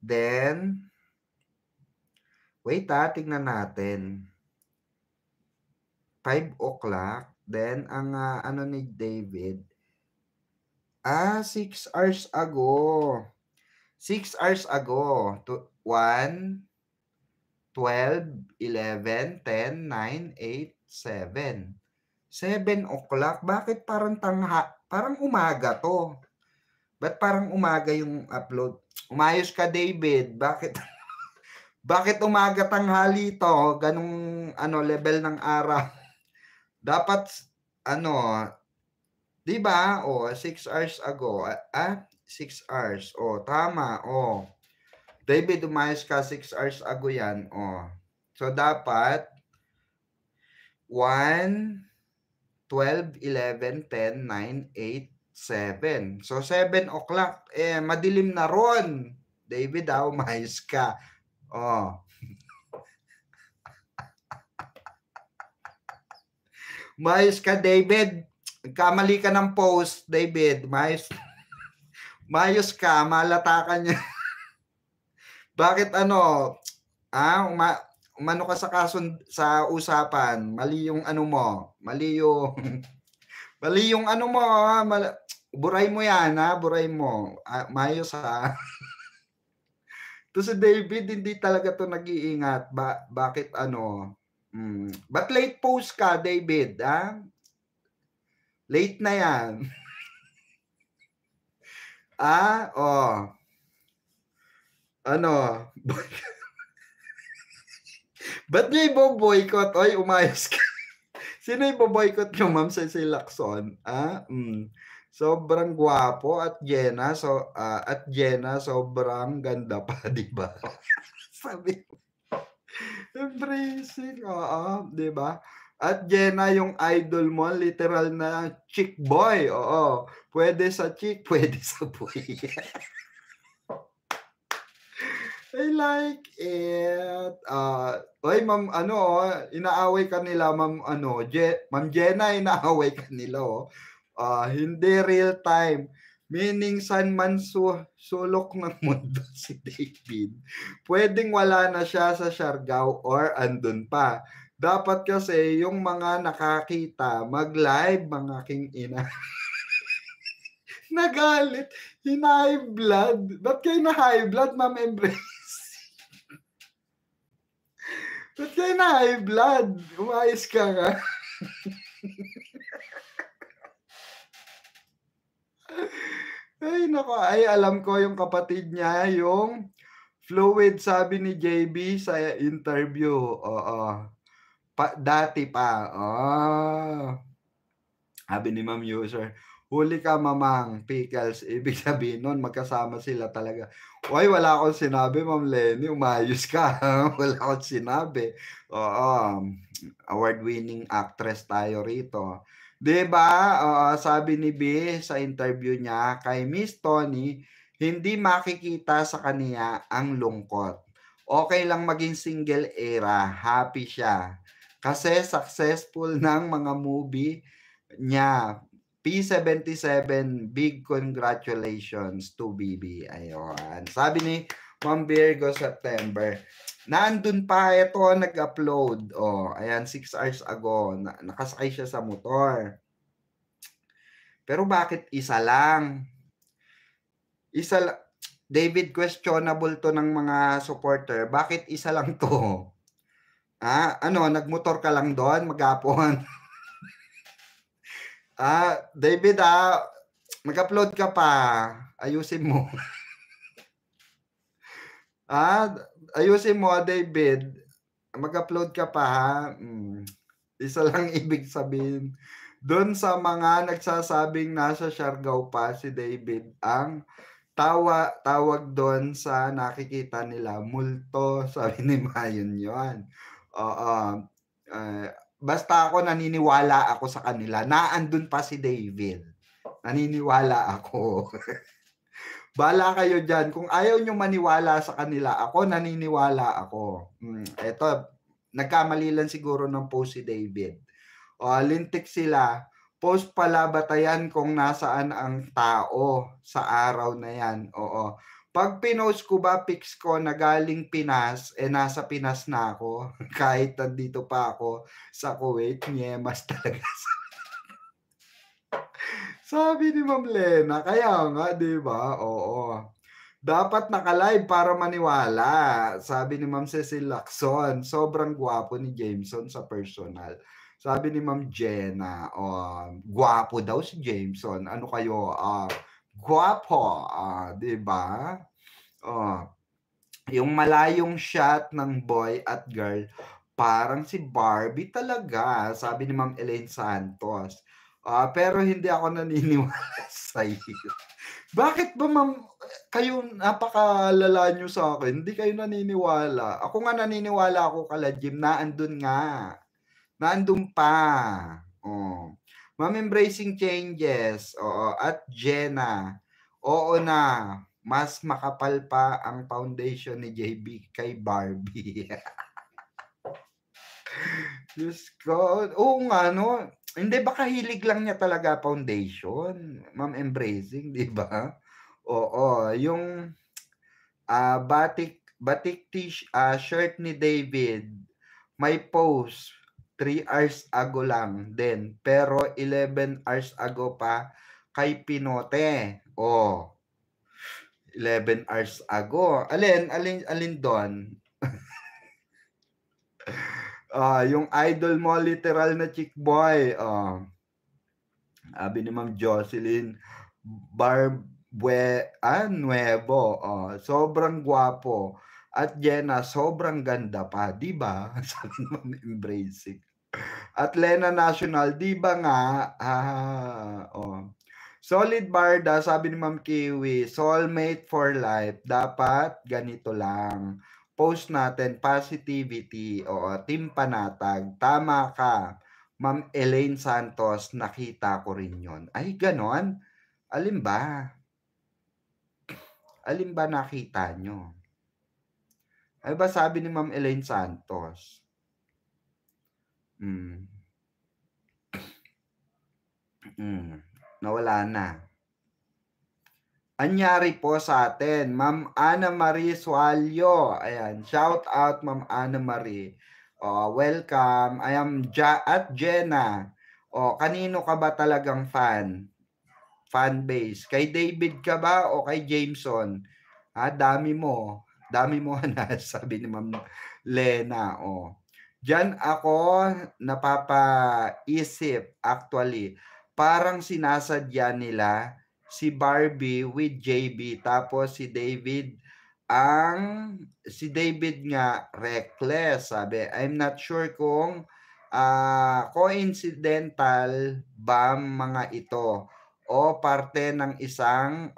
Then, wait tignan natin. 5 o'clock. Then, ang ano ni David, 6 hours ago. 6 hours ago. 1, 12, 11, 10, 9, 8, 7. 7 o'clock. Bakit parang parang umaga to? Ba't parang umaga yung upload? Umayos ka, David. Bakit umaga tanghali to? Ganong level ng araw. Dapat 'di ba? 6 hours ago. 6 hours. Tama. David, umayos ka 6 hours ago yan. So, dapat 1, 12, 11, 10, 9, 8, 7. So, 7 o'clock. Madilim na ron. David, umayos ka. Umayos ka, David. Kamali ka ng post, David. Mayos ka. Malata ka niya. Bakit umano ka sa usapan, mali yung mo, mali yung buray mo yan buray mo. Mayos to si David, hindi talaga to nag-iingat. Bakit ba't late post ka, David? Late na yan. Ba't niyo ibo-boycott? Oy, umayos ka. Sino ibo-boycott nyo, Ma'am Cecil Lacson? Sobrang gwapo at Jenna, sobrang ganda pa, di ba? Sabi, embracing, di ba? At Jenna, yung idol mo, literal na chick boy. Oo. Pwede sa chick, pwede sa boy. I like it. Oy, Ma'am, inaaway ka nila, Ma'am, Ma'am Jenna, inaaway ka nila, hindi real time. Meaning, saan man sulok ng mundo si David, pwedeng wala na siya sa Siargao or andun pa. Dapat kasi yung mga nakakita, mag-live, mga king ina. Nagalit. High blood. Ba't kayo na high blood, Ma'am Embrace? Ba't kayo na high blood? Umayos ka nga. Ay, nako. Ay, alam ko yung kapatid niya, yung fluid, sabi ni JB sa interview. Dati pa. Sabi ni Ma'am User, huli ka, mamang, pickles. Ibig sabihin nun, magkasama sila talaga. Uy, wala akong sinabi, Ma'am Lenny. Umayos ka. Wala akong sinabi. Award-winning actress tayo rito. Diba? Sabi ni B sa interview niya kay Miss Tony, Hindi makikita sa kanya ang lungkot. Okey lang maging single era, happy siya. Kasi successful ng mga movie niya. P77, big congratulations to BB. Ayun. Sabi ni Ma'am Virgo September. Nandun pa, ito nag-upload. Oh, ayan, 6 hours ago. Nakasakay siya sa motor. Pero bakit isa lang? Isa la David, questionable 'to ng mga supporter. Bakit isa lang 'to? Ano, nagmotor ka lang do'n maghapon? David, mag-upload ka pa. Ayusin mo. Ah, ayusin mo, David. Mag-upload ka pa, ha? Isa lang ibig sabihin. Do'n sa mga nagsasabing nasa Siargao pa si David, ang tawag do'n sa nakikita nila multo, sabi ni Mayon 'yon. Oo, basta ako naniniwala ako sa kanila na andun pa si David, naniniwala ako. Bahala kayo diyan, kung ayaw niyong maniwala sa kanila, ako naniniwala ako. Eto, nagkamali lang siguro ng post si David. Lintik sila, post pala batayan kung nasaan ang tao sa araw na 'yan, oo. 'Pag pinost ko ba pics ko na galing Pinas, nasa Pinas na ako kahit nandito pa ako sa Kuwait, nyemas talaga. Sabi ni Ma'am Lena, kaya nga 'di ba, oo. Dapat naka-live para maniwala, sabi ni Ma'am Cecil Lacson, sobrang gwapo ni Jameson sa personal. Sabi ni Ma'am Jenna, gwapo daw si Jameson, ano kayo, gwapo, 'di ba? Oh, yung malayong shot ng boy at girl, parang si Barbie talaga, sabi ni Ma'am Elaine Santos. Pero hindi ako naniniwala sa'yo. Bakit ba ma'am, kayo napakalala niyo sa'kin, hindi kayo naniniwala. Ako nga naniniwala ako kala Jim na andun nga, na andun pa. Oh. Ma'am Embracing Changes, oo, at Jenna, oo na, mas makapal pa ang foundation ni JB kay Barbie. Diyos ko, oo nga 'no. Hindi, baka hilig lang niya talaga foundation, Ma'am Embracing, 'di ba? Oo, yung, batik batik shirt ni David, may post 3 hours ago lang din, pero 11 hours ago pa kay Pinote. 11 hours ago. Alin dun? Yung idol mo literal na chick boy, sabi ni Ma'am Jocelyn Nuevo, sobrang gwapo. At Jenna, sobrang ganda pa, 'di ba? Sabi ni Ma'am Embracing. At Lena National, 'di ba nga? Solid Barda, sabi ni Ma'am Kiwi, soulmate for life, dapat ganito lang. Post natin positivity, oo, team panatag. Tama ka, Ma'am Elaine Santos, nakita ko rin 'yon. Ay gano'n? Alin ba? Alin ba nakita niyo? Ano ba sabi ni Ma'am Elaine Santos? Nawala na. Anyari po sa atin, Ma'am Ana Marie Sualyo. Ayan, shout out Ma'am Ana Marie. Welcome. I am at Jenna. Kanino ka ba talagang fan? Fan base. Kay David ka ba o kay Jameson? Dami mo. Dami mo na, sabi ni Ma'am Lena. Diyan ako napapaisip actually. Parang sinasadya nila si Barbie with JB, tapos si David nga reckless, sabi. I'm not sure kung coincidental ba mga ito o parte ng isang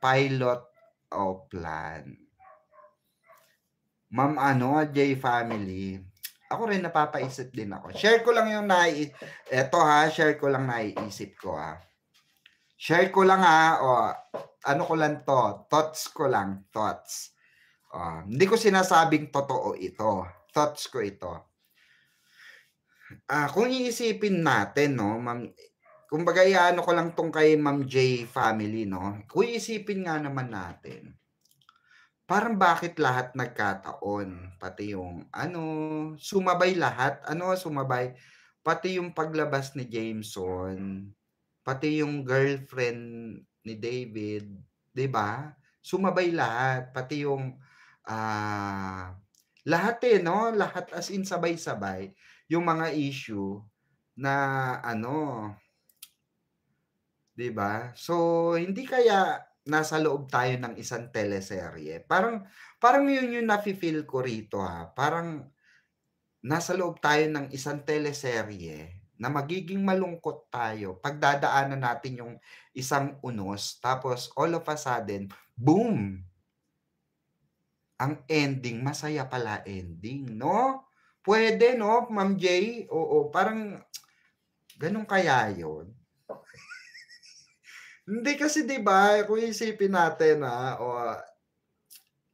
pilot o plan. Ma'am J family. Ako rin napapaisip din ako. Share ko lang yung share ko lang naiisip ko. Share ko lang, ano ko lang 'to, thoughts ko lang, thoughts. Hindi ko sinasabing totoo ito, thoughts ko ito. Kung iisipin natin 'no, kumbaga i-aano ko lang 'tong kay Ma'am J family 'no, kung iisipin nga naman natin, parang bakit lahat nagkataon, pati yung ano, sumabay lahat, sumabay. Pati yung paglabas ni Jameson, pati yung girlfriend ni David, 'di ba? Sumabay lahat, pati yung, lahat, 'no, lahat as in sabay-sabay yung mga issue na ano, 'di ba? So, hindi kaya nasa loob tayo ng isang teleserye, parang parang yun yung nafi-feel ko rito, parang nasa loob tayo ng isang teleserye na magiging malungkot tayo pagdadaanan natin yung isang unos tapos all of a sudden, boom! Ang ending masaya pala ending, 'no? Puwede 'no, Ma'am J? Oo, parang gano'n kaya yun? Hindi kasi 'di ba, kung iisipin natin,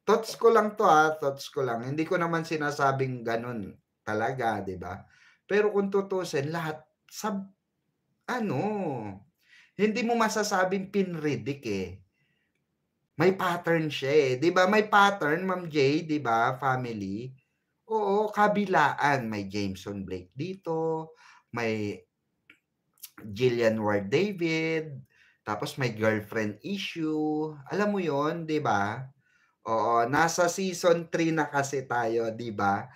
thoughts ko lang 'to, thoughts ko lang. Hindi ko naman sinasabing gano'n talaga, 'di ba? Pero kung tutuusin lahat ano, hindi mo masasabing pinredict, May pattern siya, 'di ba? May pattern, Ma'am J, 'di ba, family? Oo, kabilaan. May Jameson Blake dito, may Jillian Ward David, tapos may girlfriend issue. Alam mo 'yon, 'di ba? Oo, nasa season 3 na kasi tayo, 'di ba?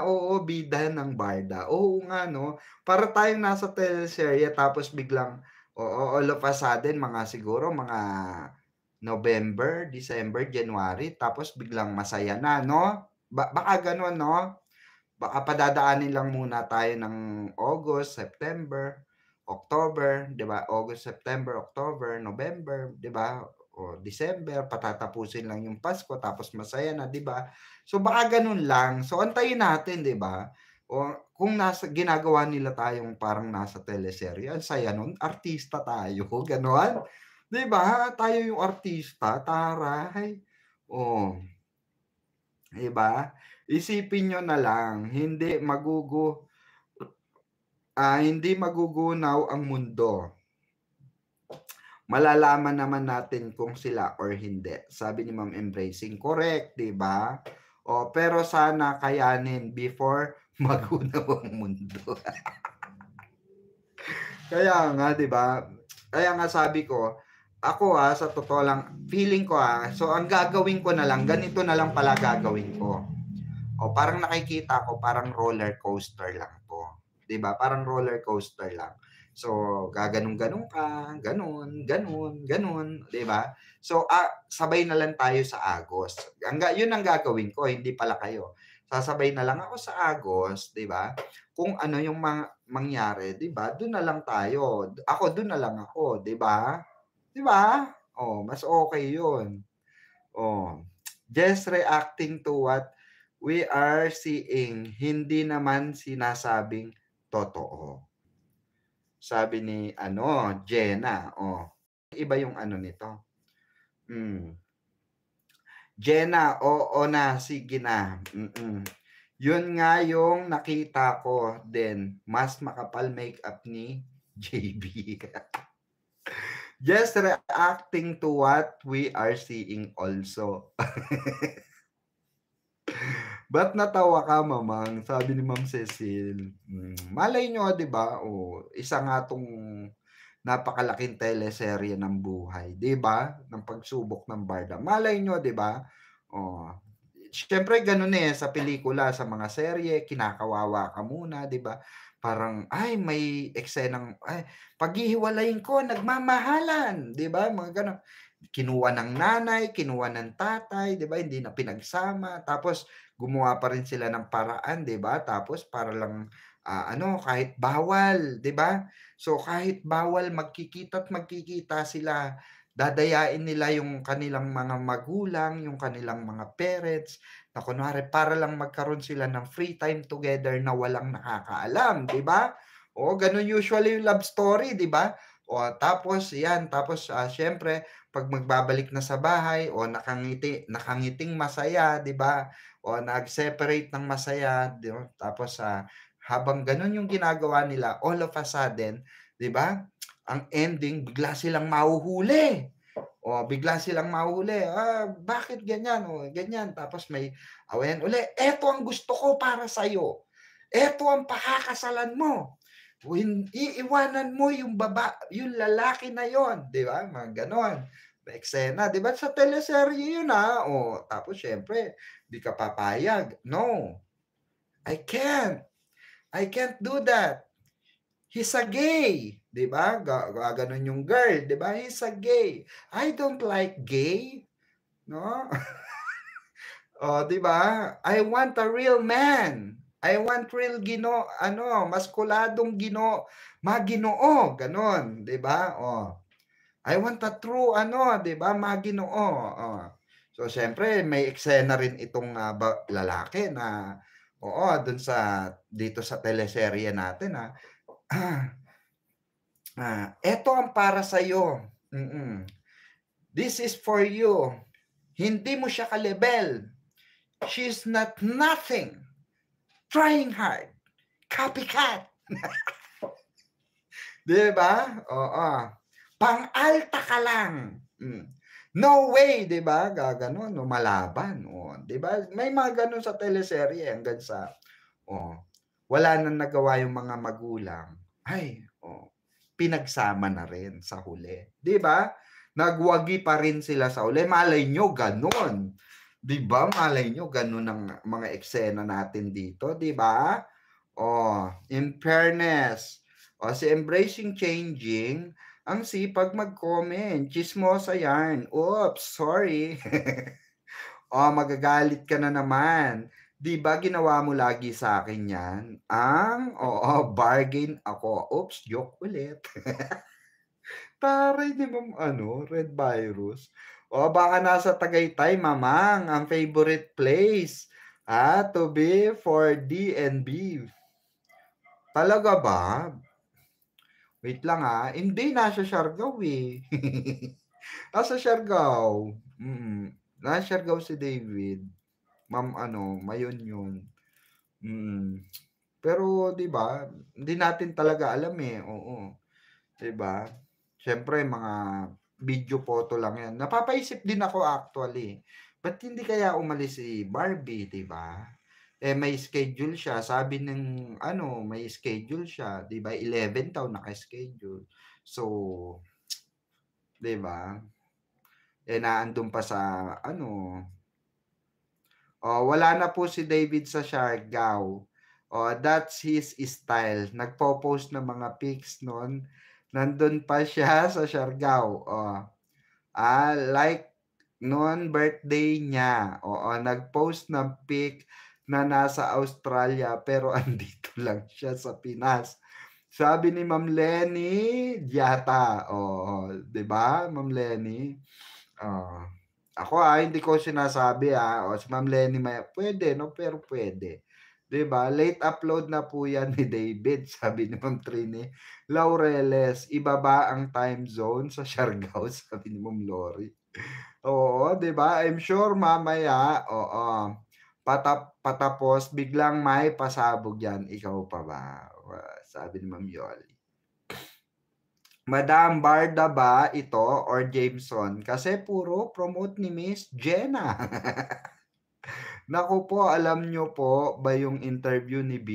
Oo, bida ng Barda. Oo nga 'no, para tayong nasa teleserye tapos biglang, oo, all of a sudden mga siguro mga November, December, January tapos biglang masaya na 'no? Baka gano'n 'no? Baka padadaanin lang muna tayo ng August, September, October, 'di ba? August, September, October, November, 'di ba? O December, patatapusin lang yung Pasko tapos masaya na, 'di ba? So baka gano'n lang. So antayin natin, 'di ba? O kung ginagawa nila tayong parang nasa teleserye, ang saya nun, artista tayo, gano'n. 'Di ba? Tayo yung artista, taray. Oh. 'Di ba? Isipin niyo na lang, hindi magugunaw ang mundo. Malalaman naman natin kung sila or hindi. Sabi ni Ma'am Embracing, correct, 'di ba? Pero sana kayanin before magunaw ang mundo. Kaya nga, 'di ba? Kaya nga sabi ko, ako, sa totoo lang, feeling ko, so ang gagawin ko na lang, ganito na lang pala gagawin ko. Parang nakikita ko parang roller coaster lang 'to, 'di ba? Parang roller coaster lang. So, gaganon-ganon ka, gano'n, gano'n, gano'n, 'di ba? So, sabay na lang tayo sa Agos. 'Yun ang gagawin ko, hindi pala kayo. Sasabay na lang ako sa Agos, 'di ba? Kung ano yung mangyari, 'di ba? Do'n na lang tayo. Do'n na lang ako, 'di ba? 'Di ba? Mas okay 'yun. Oh, just reacting to what we are seeing, hindi naman sinasabing totoo. Sabi ni Jenna, iba yung ano nito. Jenna, oo na, sige na. Yun nga yung nakita ko din, mas makapal makeup ni JB. Just reacting to what we are seeing also. Ba't natawa ka, mamang? Sabi ni Ma'am Cecil. Malay nyo, 'di ba? Isa nga 'tong napakalaking teleserye ng buhay, 'di ba? Ng pagsubok ng Barda. Malay nyo, 'di ba? Oh, siyempre gano'n, sa pelikula, sa mga serye, kinakawawa ka muna, 'di ba? Parang, ay may eksenang, ay paghihiwalayin ko, nagmamahalan, 'di ba? Mga gano'n. Kinuha ng nanay, kinuha ng tatay, 'di ba? Hindi na pinagsama. Tapos gumawa pa rin sila ng paraan, 'di ba? Tapos para lang, kahit bawal, 'di ba? So, kahit bawal magkikita't magkikita sila, dadayain nila yung kanilang mga magulang, yung kanilang mga parents, na kunwari para lang magkaroon sila ng free time together na walang nakakaalam, 'di ba? Oo, gano'n usually yung love story, 'di ba? O tapos 'yan, tapos, siyempre 'pag magbabalik na sa bahay o nakangiting masaya, 'di ba? O nag-separate ng masaya, 'di ba? Tapos, habang gano'n yung ginagawa nila, all of a sudden, 'di ba, ang ending bigla silang mahuhuli. O bigla silang mahuhuli, bakit ganyan? O ganyan. Tapos may awayan uli, "Eto ang gusto ko para sa'yo. Eto ang pakakasalan mo." Iiwanan mo yung lalaki na yon, 'di ba? Mga gano'n. May eksena, 'di ba sa teleserye yun, tapos siyempre 'di ka papayag, "No, I can't. I can't do that. He's a gay." 'Di ba? Gaganon yung girl, 'di ba? "He's a gay. I don't like gay." 'No? Oh, 'di ba? "I want a real man. I want real maskuladong maginoo." Gano'n, 'di ba? Oh, "I want a true 'di ba, maginoo." Oh. So, siyempre may eksena rin itong, lalaki na dun dito sa teleserye natin, "Eto ang para sa'yo, this is for you. Hindi mo siya ka-lebel. She's not nothing. Trying hard. Copycat." 'Di ba? Oo. Pang-alta ka lang. No way, 'di ba? Gaganon, lumalaban, 'di ba? May mga gano'n sa teleserye hanggang sa oh, wala nang nagawa yung mga magulang. Pinagsama na rin sa huli, 'di ba? Nagwagi pa rin sila sa huli, malay nyo gano'n. 'Di ba, malay nyo gano'n ang mga eksena natin dito, 'di ba? In fairness, si Embracing Changing, ang sipag mag-comment, tsismosa 'yan. Oops, sorry. Magagalit ka na naman. 'Di ba ginawa mo lagi sa akin 'yan? Bargain ako. Oops, joke ulit. Taray ni Ma'am Red Virus. Baka nasa Tagaytay, mamang, ang favorite place, to be for D&B. Talaga ba? Wait lang, hindi nasa Siargao, eh. Nasa Siargao, nasa Siargao si David, Ma'am Mayon yun. Pero 'di ba, hindi natin talaga alam, eh, oo, 'di ba? Siyempre mga video photo lang 'yan. Napapaisip din ako actually, ba't hindi kaya umalis si Barbie, 'di ba? May schedule siya, sabi ng may schedule siya, 'di ba, 11 daw naka-schedule. So, 'di ba? Naandun pa sa wala na po si David sa Siargao. That's his style. Nagpo-post ng mga pics nun, nandun pa siya sa Siargao, like noon birthday niya, nag-post ng pic na nasa Australia pero andito lang siya sa Pinas. Sabi ni Ma'am Lenny Diata, 'di ba, Ma'am Lenny? Oh, ako, hindi ko sinasabi, si Ma'am Lenny puwede 'no, pero puwede. 'Di ba, late upload na po 'yan ni David, sabi ni Ma'am Trini Laureles, ibaba ang time zone sa Siargao, sabi ni Ma'am Lori. Oo, 'di ba? I'm sure mamaya, patapos biglang may pasabog diyan, ikaw pa ba? Sabi ni Ma'am Yoli. Madam Barda ba ito or Jameson? Kasi puro promote ni Miss Jenna. Naku po, alam nyo po ba yung interview ni B?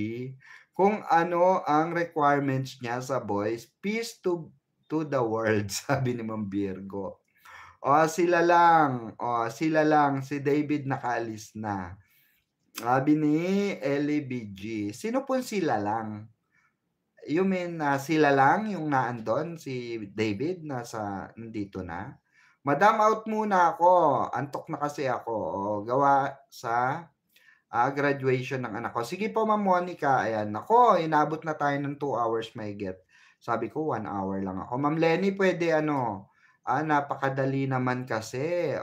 Kung ano ang requirements niya sa boys, peace to the world, sabi ni Ma'am Virgo. Sila lang, si David nakaalis na. Sabi ni Ellie BG, sino po sila lang? You mean, sila lang yung naandon, si David nandito na? Madam, out muna ako, antok na kasi ako, gawa sa, graduation ng anak ko. Sige po Ma'am Monica, ayan, naku inabot na tayo ng 2 hours mahigit. Sabi ko 1 hour lang ako. Ma'am Lenny puwede napakadali naman kasi,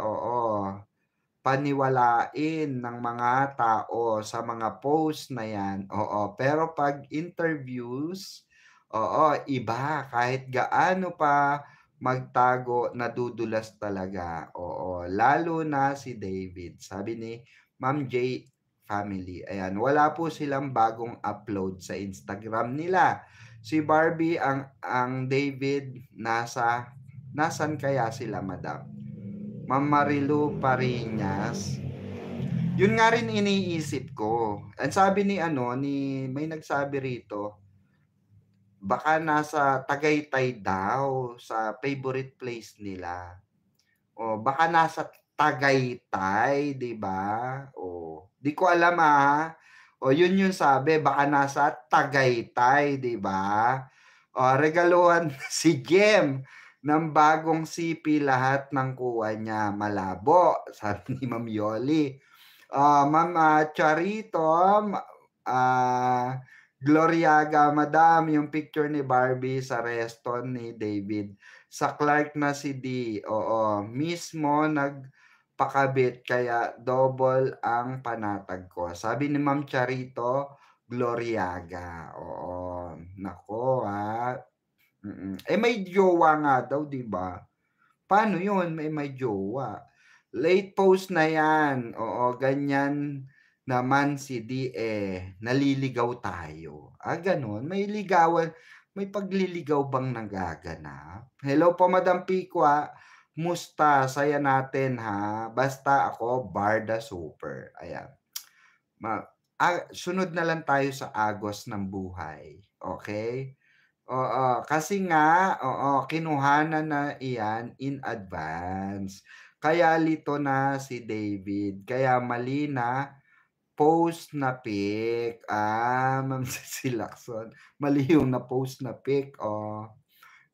paniwalain ng mga tao sa mga post na 'yan, pero 'pag interviews, Oo, iba kahit gaano pa magtago nadudulas talaga, oo. Lalo na si David, sabi ni Ma'am J Family, ayan. Wala po silang bagong upload sa Instagram nila. Si Barbie ang David nasaan kaya sila madam? Ma'am Marilu Pariñas, yun nga rin iniisip ko. Ang sabi ni ano, may nagsabi rito, baka nasa Tagaytay daw sa favorite place nila. O baka nasa Tagaytay, 'di ba? O, 'di ko alam, O yun yung sabi, baka nasa Tagaytay, 'di ba? O regaluhan si Jem ng bagong sipi lahat ng kuha niya, malabo, sabi ni Ma'am Yoli. Ma'am, Charito, ah, Gloriaga, madam, yung picture ni Barbie sa Reston ni David. Sa Clark na si D, oo, mismo nagpakabit kaya double ang panatag ko. Sabi ni Ma'am Charito, Gloriaga, oo. Nako, may jowa nga daw, 'di ba? Paano 'yun, may jowa? Late post na 'yan, oo, ganyan naman si D, naliligaw tayo. Gano'n, may pagliligaw bang nagaganap? Hello po Madam Pikwa, musta? Saya natin ha, basta ako Barda Super, ayan. Ma Sunod na lang tayo sa agos ng buhay, okey? Oo, kasi nga, oo, kinuhanan na iyan in advance. Kaya lito na si David, kaya mali na post na pic. Ma'am Ceci Lacson, mali yung na-post na pic, oh.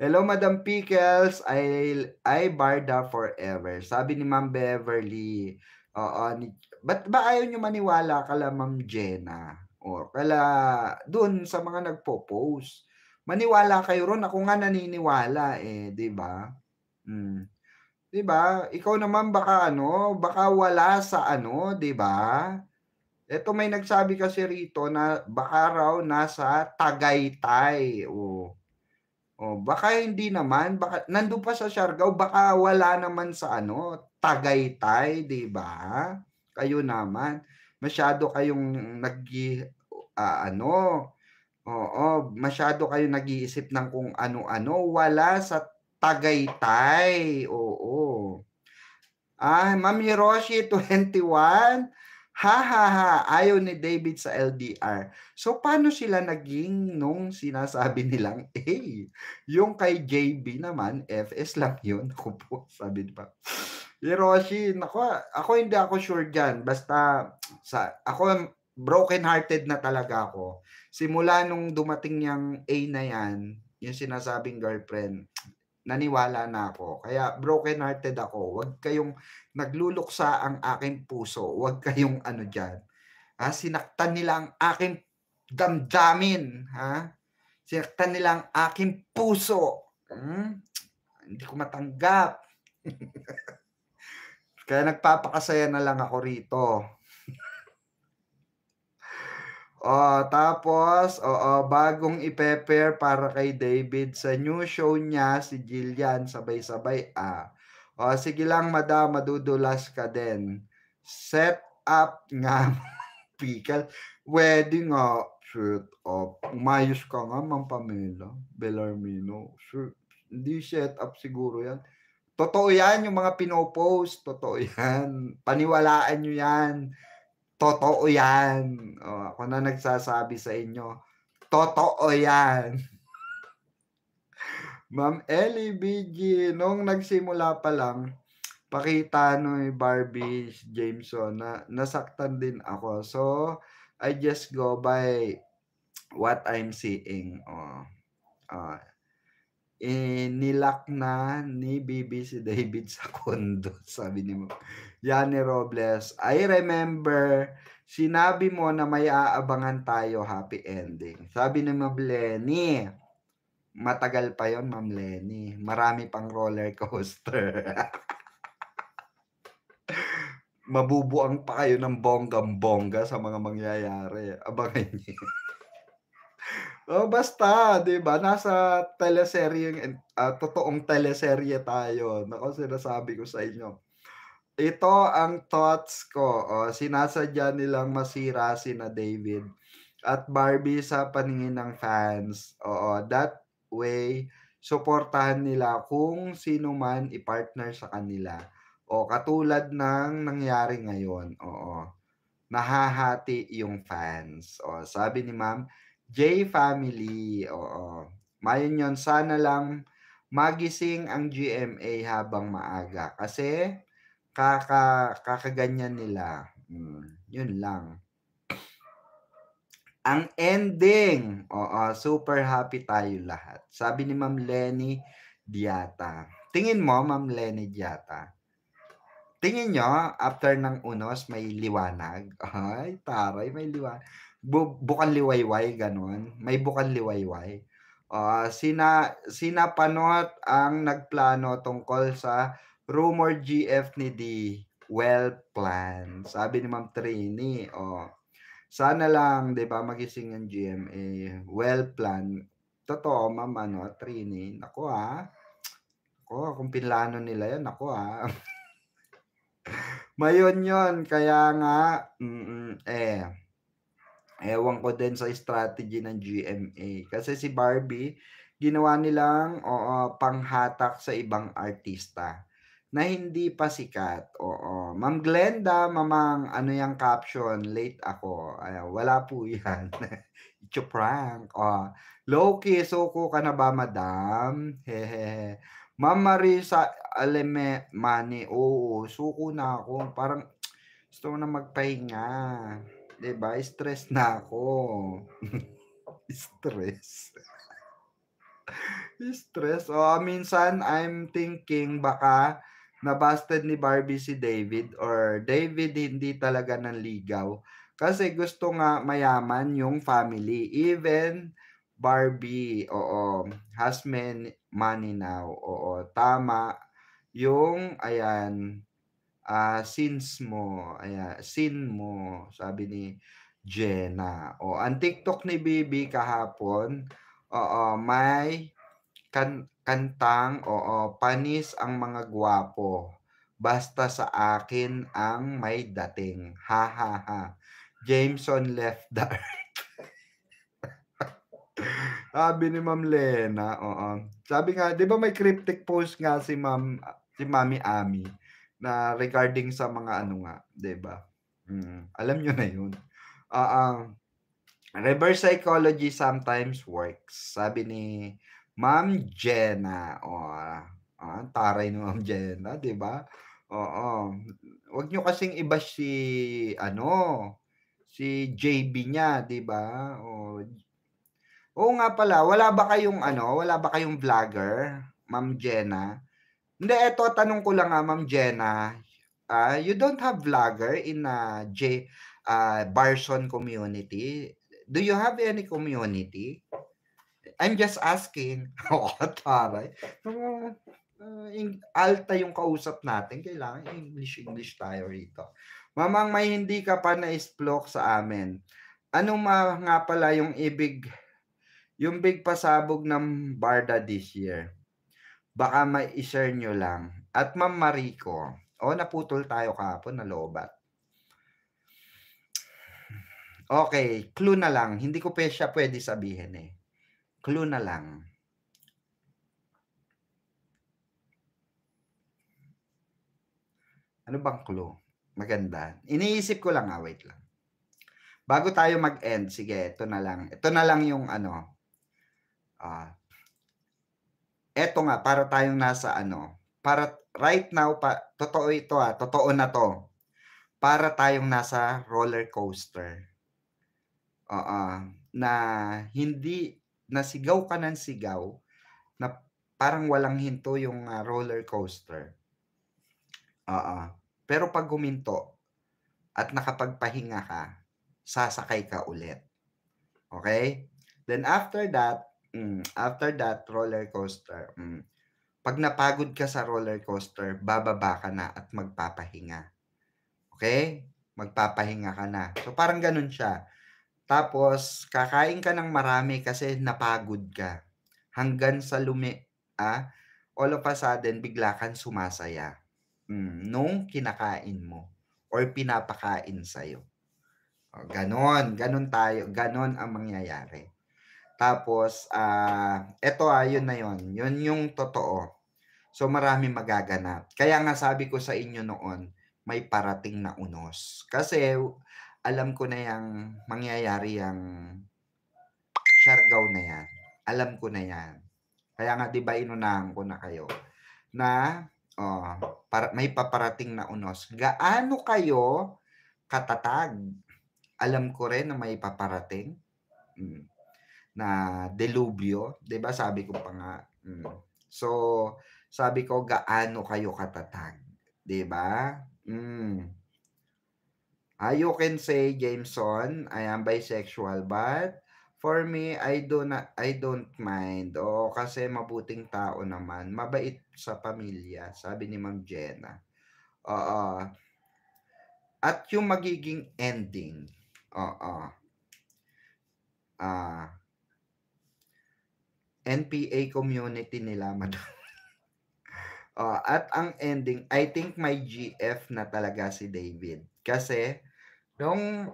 Hello Madam Pickles, I Barda forever. Sabi ni Ma'am Beverly, oo, ba't ba ayaw niyo maniwala kala Ma'am Jenna o kala dun sa mga nagpo-post? Maniwala kayo ron, ako nga naniniwala, 'di ba? Hmm, 'di ba? Ikaw naman baka ano, baka wala sa ano, 'di ba? Eto may nagsabi kasi rito na baka raw nasa Tagaytay, oh. Oh, baka hindi naman, baka nandun pa sa Siargao, baka wala naman sa ano, Tagaytay, 'di ba? Kayo naman, masyado kayong ano, oo, masyado kayong nag-iisip ng kung ano-ano, wala sa Tagaytay, oo. Ma'am Hiroshi 21, ha, ha, ha, ayaw ni David sa LDR. So, paano sila naging nung sinasabi nilang A? Yung kay JB naman, FS lang yun. Naku po, sabi pa. Hiroshi, naku, ako hindi ako sure diyan. Basta ako broken-hearted na talaga ako. Simula nung dumating yang A na yan, yung sinasabing girlfriend, naniwala na ako. Kaya broken-hearted ako. Huwag kayong nagluluksa ang aking puso. Huwag kayong ano diyan. Sinaktan nila ang aking damdamin, Sinaktan nila ang aking puso. Hindi ko matanggap. Kaya nagpapakasaya na lang ako rito. Tapos, bagong i-pair para kay David sa new show niya, si Jillian, sabay-sabay, sige lang madam, madudulas ka din. Set up nga, pickle. Wedding nga, set up. Umayos ka nga, Ma'am Pamela Bellarmino. Sure, hindi set up siguro yan. Totoo yan, yung mga pinopost, totoo yan. Paniwalaan nyo yan. Totoo yan. Ako na nagsasabi sa inyo, totoo yan. Ma'am Ellie BG, nung nagsimula pa lang, pakita ni Barbie Jameson na nasaktan din ako. So, I just go by what I'm seeing. Nilak na ni Bibi si David sa kondo, sabi ni Yani Robles. I remember, sinabi mo na may aabangan tayo happy ending. Sabi ni Ma'am Lenny, matagal pa yon Ma'am Lenny. Marami pang roller coaster. Mabubuang pa kayo ng bonggang-bongga sa mga mangyayari. Abangan niyo. Oh, basta 'di ba nasa teleseryeng totoong teleserye tayo. Naku, sinasabi ko sa inyo. Ito ang thoughts ko, sinasadya nilang masira sina David at Barbie sa paningin ng fans. Oo, that way suportahan nila kung sino man i-partner sa kanila. O katulad ng nangyari ngayon, oo. Nahahati yung fans. O sabi ni Ma'am, J Family, oo. Mayon yun, sana lang magising ang GMA habang maaga kasi kakaganyan nila. Yun lang. Ang ending, oo, super happy tayo lahat. Sabi ni Ma'am Lenny Diata. Tingin mo, Ma'am Lenny Diata, tingin nyo, after ng unos, may liwanag? Ay, taray, may liwanag. Bukang liwayway, ganun. May bukang liwayway. Sina Panot ang nagplano tungkol sa rumor GF ni D. Well planned. Sabi ni Ma'am Trini, sana lang, 'di ba, magising ang GMA. Well planned. Totoo, Ma'am Trini. Naku, kung pinlano nila 'yan, naku, Mayon 'yon, kaya nga, ewan ko din sa strategy ng GMA. Kasi si Barbie, ginawa nilang, panghatak sa ibang artista na hindi pa sikat, oo. Ma'am Glenda, mamang ano yang caption, late ako. Wala po yan. It's a prank. Low-key, suko ka na ba, madam? Hehehe. Ma'am Marisa Alemani, oo, suko na ako. Parang gusto ko na magpahinga. 'Di ba, stress na ako. Stress. Stress. Minsan I'm thinking baka na-busted ni Barbie si David or David hindi talaga nanligaw. Kasi gusto nga mayaman yung family. Even Barbie, oo, has money now. Oo, tama yung ayan, sins mo, sin mo, sabi ni Jenna. Ang TikTok ni Bibi kahapon, may kantang, panis ang mga gwapo. Basta sa akin ang may dating. Ha ha ha. Jameson left the Sabi ni Ma'am Lena, oo. Sabi nga, 'di ba may cryptic post nga si Mami Ami na regarding sa mga ano nga, 'di ba? Alam niyo na 'yun. Oo. Reverse psychology sometimes works. Sabi ni Ma'am Jenna. Taray ni Ma'am Jenna, 'di ba? Oo. Huwag niyo kasing i-bash si JB niya, 'di ba? Oo nga pala, wala ba kayong vlogger, Ma'am Jenna? Hindi, eto tanong ko lang Ma'am Jenna, you don't have vlogger in, Barson community? Do you have any community? I'm just asking. Oo, taray. Alta yung kausap natin, kailangan English tayo rito. Mamang may hindi ka pa na-explore sa amin. Ano nga pala yung big pasabog ng Barda this year? Baka mai-share nyo lang. At Ma'am Marico, naputol tayo kahapon, nalobat. Okay, clue na lang. Hindi ko pa siya pwede sabihin eh. Clue na lang. Ano bang clue? Maganda. Iniisip ko lang wait lang. Bago tayo mag-end, sige, ito na lang. Ito na lang yung eto nga, para tayong nasa para right now, totoo ito totoo na to. Para tayong nasa roller coaster. Na hindi, nasigaw ka ng sigaw, na parang walang hinto yung roller coaster. Pero pag huminto at nakapagpahinga ka, sasakay ka ulit. Okay? Then after that roller coaster, pag napagod ka sa roller coaster, bababa ka na at magpapahinga. Okay? Magpapahinga ka na. So parang ganun siya. Tapos kakain ka ng marami kasi napagod ka, hanggang sa all of a sudden bigla kang sumasaya, nung kinakain mo or pinapakain sa'yo. Oh, gano'n, gano'n tayo, gano'n ang mangyayari. Tapos, eto, yun na yun, yun yung totoo. So, maraming magaganap. Kaya nga sabi ko sa inyo noon, may parating na unos. Kasi alam ko na yang mangyayari yang Siargao na yan. Alam ko na yan. Kaya nga 'di ba inunahan ko na kayo na oh, may paparating na unos. Gaano kayo katatag? Alam ko rin na may paparating, mm, na delubyo, 'di ba sabi ko pa nga, So, sabi ko gaano kayo katatag, 'di ba? Hmm. You can say, Jameson, I am bisexual, but for me, I don't mind. Oo, kasi mabuting tao naman. Mabait sa pamilya, sabi ni Ma'am Jenna. Oo. At yung magiging ending, oo, ah, NPA community nila, madam. At ang ending, I think may GF na talaga si David. Kasi, nung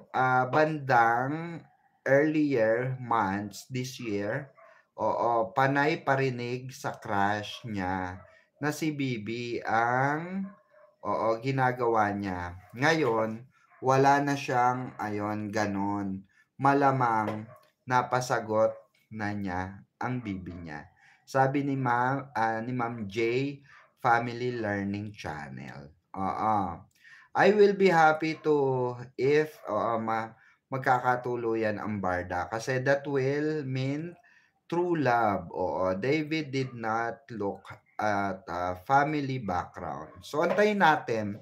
bandang earlier months this year, oo, panay parinig sa crush niya na si Bibi ang ginagawa niya. Ngayon, wala na siyang ganon. Malamang napasagot na niya ang Bibi niya. Sabi ni Ma'am J, Family Learning Channel. Oo. I will be happy to if magkakatuluyan ang Barda kasi that will mean true love. Oo, David did not look at family background. So antayin natin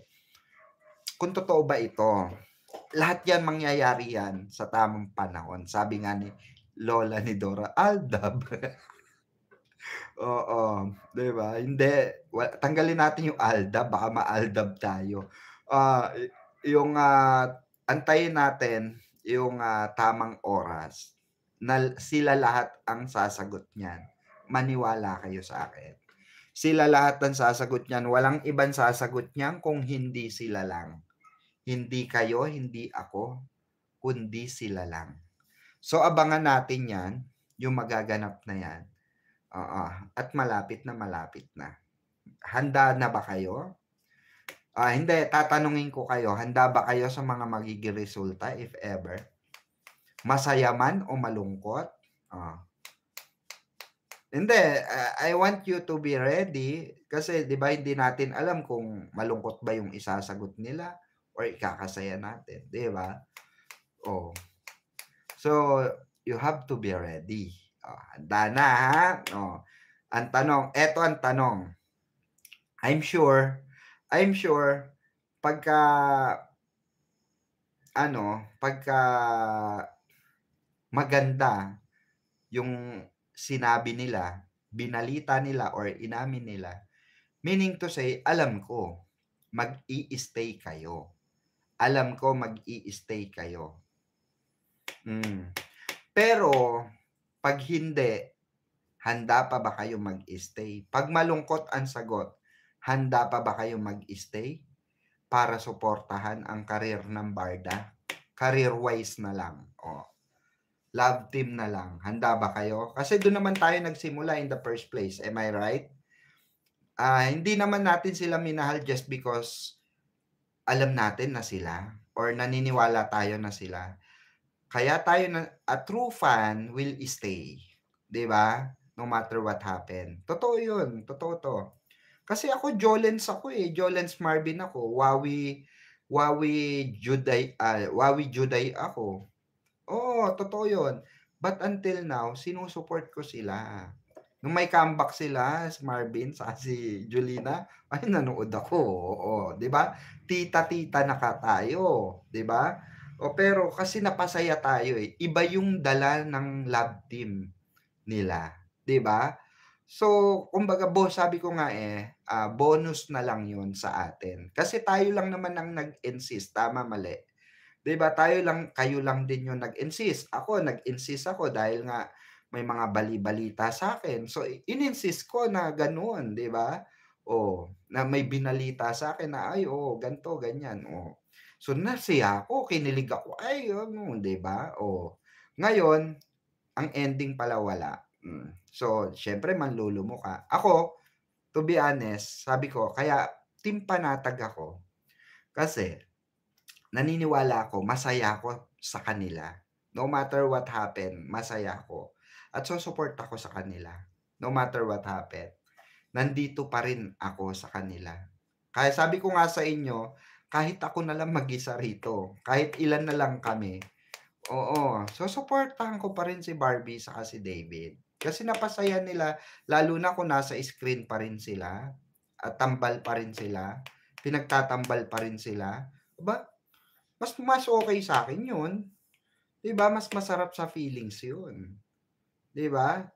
kung totoo ba ito. Lahat yan mangyayari yan sa tamang panahon. Sabi nga ni Lola ni Dora, Aldab. Oo, 'di ba? Hindi, tanggalin natin yung Aldab, baka maaldab tayo. Yung antayin natin yung tamang oras na sila lahat ang sasagot niyan. Maniwala kayo sa akin. Sila lahat ang sasagot niyan. Walang ibang sasagot niyan kung hindi sila lang. Hindi kayo, hindi ako, kundi sila lang. So abangan natin 'yan, yung magaganap na 'yan. Oo, at malapit na malapit na. Handa na ba kayo? Hindi, tatanungin ko kayo, handa ba kayo sa mga magiging resulta if ever? Masaya man o malungkot? Hindi, I want you to be ready kasi 'di ba hindi natin alam kung malungkot ba yung isasagot nila or ikakasaya natin, 'di ba? Oh. So, you have to be ready. Handa na ha? Ang tanong, eto ang tanong. I'm sure pagka pagka maganda yung sinabi nila, binalita nila or inamin nila, meaning to say, alam ko mag-i-stay kayo. Alam ko mag-i-stay kayo. Pero pag hindi, handa pa ba kayo mag-stay? Pag malungkot ang sagot, handa pa ba kayo mag-stay para suportahan ang career ng Barda? Career-wise na lang. Love team na lang. Handa ba kayo? Kasi doon naman tayo nagsimula in the first place. Am I right? Hindi naman natin sila minahal just because alam natin na sila or naniniwala tayo na sila. Kaya tayo a true fan will stay. 'Di ba? No matter what happen. Totoo 'yun. Totoo 'to. Kasi ako Jolens ako eh. Jolens Marvin ako. Wawi Juday ako. Totoo 'yun. But until now, sinusupport ko sila. Nung may comeback sila, si Marvin sa si Julina, ay nanood ako. 'Di ba? Tita-tita na ka tayo, 'di ba? Pero kasi napasaya tayo eh. Iba yung dala ng love team nila, 'di ba? So, kumbaga sabi ko nga bonus na lang 'yun sa atin. Kasi tayo lang naman ang nag-insist, tama mali. 'Di ba kayo lang din yung nag-insist. Ako nag-insist ako dahil nga may mga bali-balita sa'kin. So, in-insist ko na gano'n, 'di ba? Oh, na may binalita sa'kin na, "Ay, ganito, ganyan." Oh. So, nasiya ako, kinilig ako, ay ano, 'di ba? Oh. Ngayon, ang ending pala wala. So, siyempre manlulumo ka. Ako, to be honest, sabi ko kaya team panatag ako kasi naniniwala ako masaya ako sa kanila. No matter what happen, masaya ako at susuporta ako sa kanila. No matter what happen, nandito pa rin ako sa kanila. Kaya sabi ko nga sa inyo, kahit ako na lang mag-isa rito, kahit ilan na lang kami, oo, susuportahan ko pa rin si Barbie saka si David. Kasi napasaya nila lalo na kung nasa screen pa rin sila at tambal pa rin sila, pinagtatambal pa rin sila. Aba, mas okey sa'kin 'yun, 'di ba? Mas masarap sa feelings 'yun, 'di ba?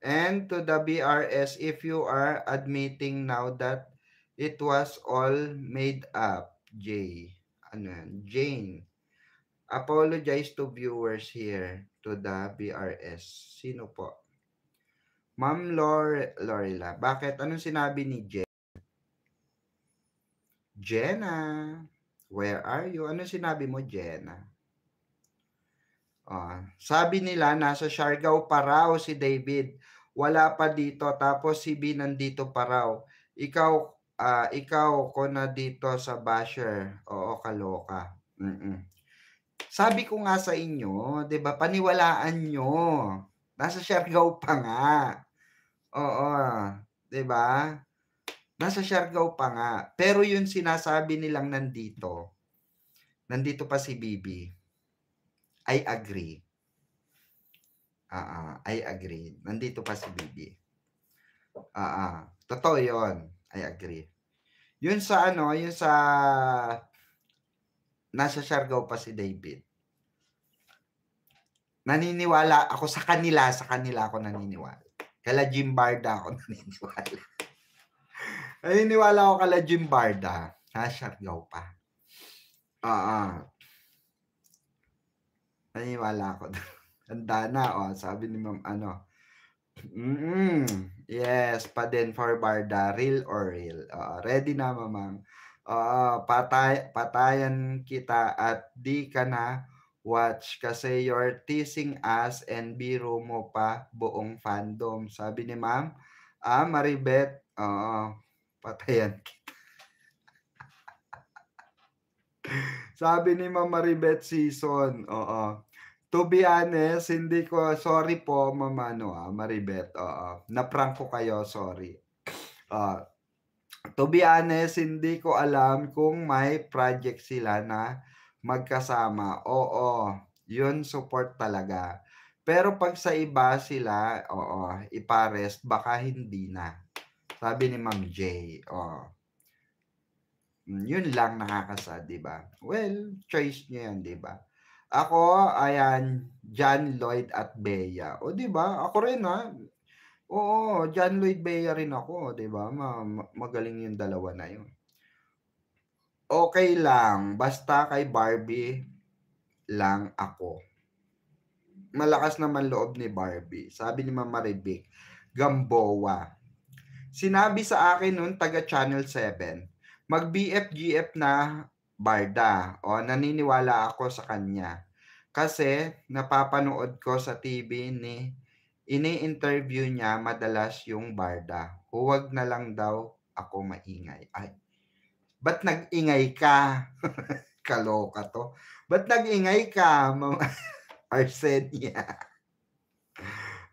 And to the BRS, if you are admitting now that it was all made up, ano 'yan, Jane, apologize to viewers here, to the BRS. Sino po? Ma'am Lorela, bakit? Anong sinabi ni Jenna? Where are you? Anong sinabi mo, Jenna? Sabi nila nasa Siargao pa raw si David, wala pa dito tapos si B nandito pa raw. Ikaw, ikaw ko na dito sa basher. Oo, kaloka. Sabi ko nga sa inyo, 'di ba, paniwalaan niyo. Nasa Siargao pa nga. Oo, 'di ba? Nasa Siargao pa nga. Pero yung sinasabi nilang nandito pa si Bibi, I agree. I agree. Nandito pa si Bibi. Totoo 'yon. I agree. Yun sa ano, yun sa nasa Siargao pa si David. Naniniwala ako sa kanila ako naniniwala. Kala Jim Barda ako naniniwala. Naniniwala ako kala Jim Barda. Nasa Siargao pa. Naniniwala ako. Handa na, sabi ni Ma'am ano. Yes, pa din for Barda, real or real. Ready na, Mamang. Patayan kita at di ka na watch kasi you're teasing us and biro mo pa buong fandom. Sabi ni Ma'am, Maribeth, patayan kita. Sabi ni Ma'am Maribeth Season, to be honest, hindi ko, sorry po, Ma'am Maribeth, na-prank ko kayo, sorry. To be honest, hindi ko alam kung may project sila na magkasama. Oo, yun support talaga. Pero pag sa iba sila, ipares, baka hindi na. Sabi ni Ma'am J. Yun lang nakakasad, 'di ba? Well, choice niya 'yan, 'di ba? Ako, ayan, John Lloyd at Bea. 'Di ba? Ako rin, Oo, John Lloyd Bea rin ako, 'di ba? Magaling yung dalawa na yun. Okay lang, basta kay Barbie lang ako. Malakas naman loob ni Barbie. Sabi ni Ma'am Marivic, Gamboa. Sinabi sa akin noon taga Channel 7, mag-BF-GF na Barda. Naniniwala ako sa kanya. Kasi napapanood ko sa TV ini-interview niya madalas yung Barda. Huwag na lang daw ako maingay. Ay, ba't nag-ingay ka? Kaloka to. Ba't nag-ingay ka, Ma'am Arsenia?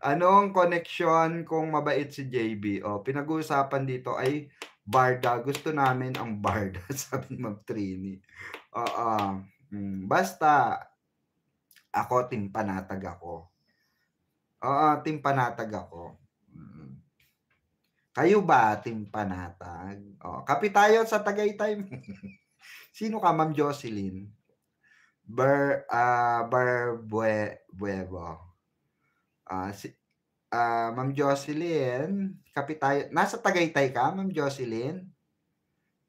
Anong connection kung mabait si JB? Pinag-uusapan dito ay Barda. Gusto namin ang Barda, sabi ni Ma'am Trini. Basta ako, team panatag ako. Team panatag ako. Kayo ba, team panatag? Kape tayo sa Tagaytay. Sino ka, Ma'am Jocelyn? Buebo. Ma'am Jocelyn, kape tayo. Nasa Tagaytay ka, Ma'am Jocelyn?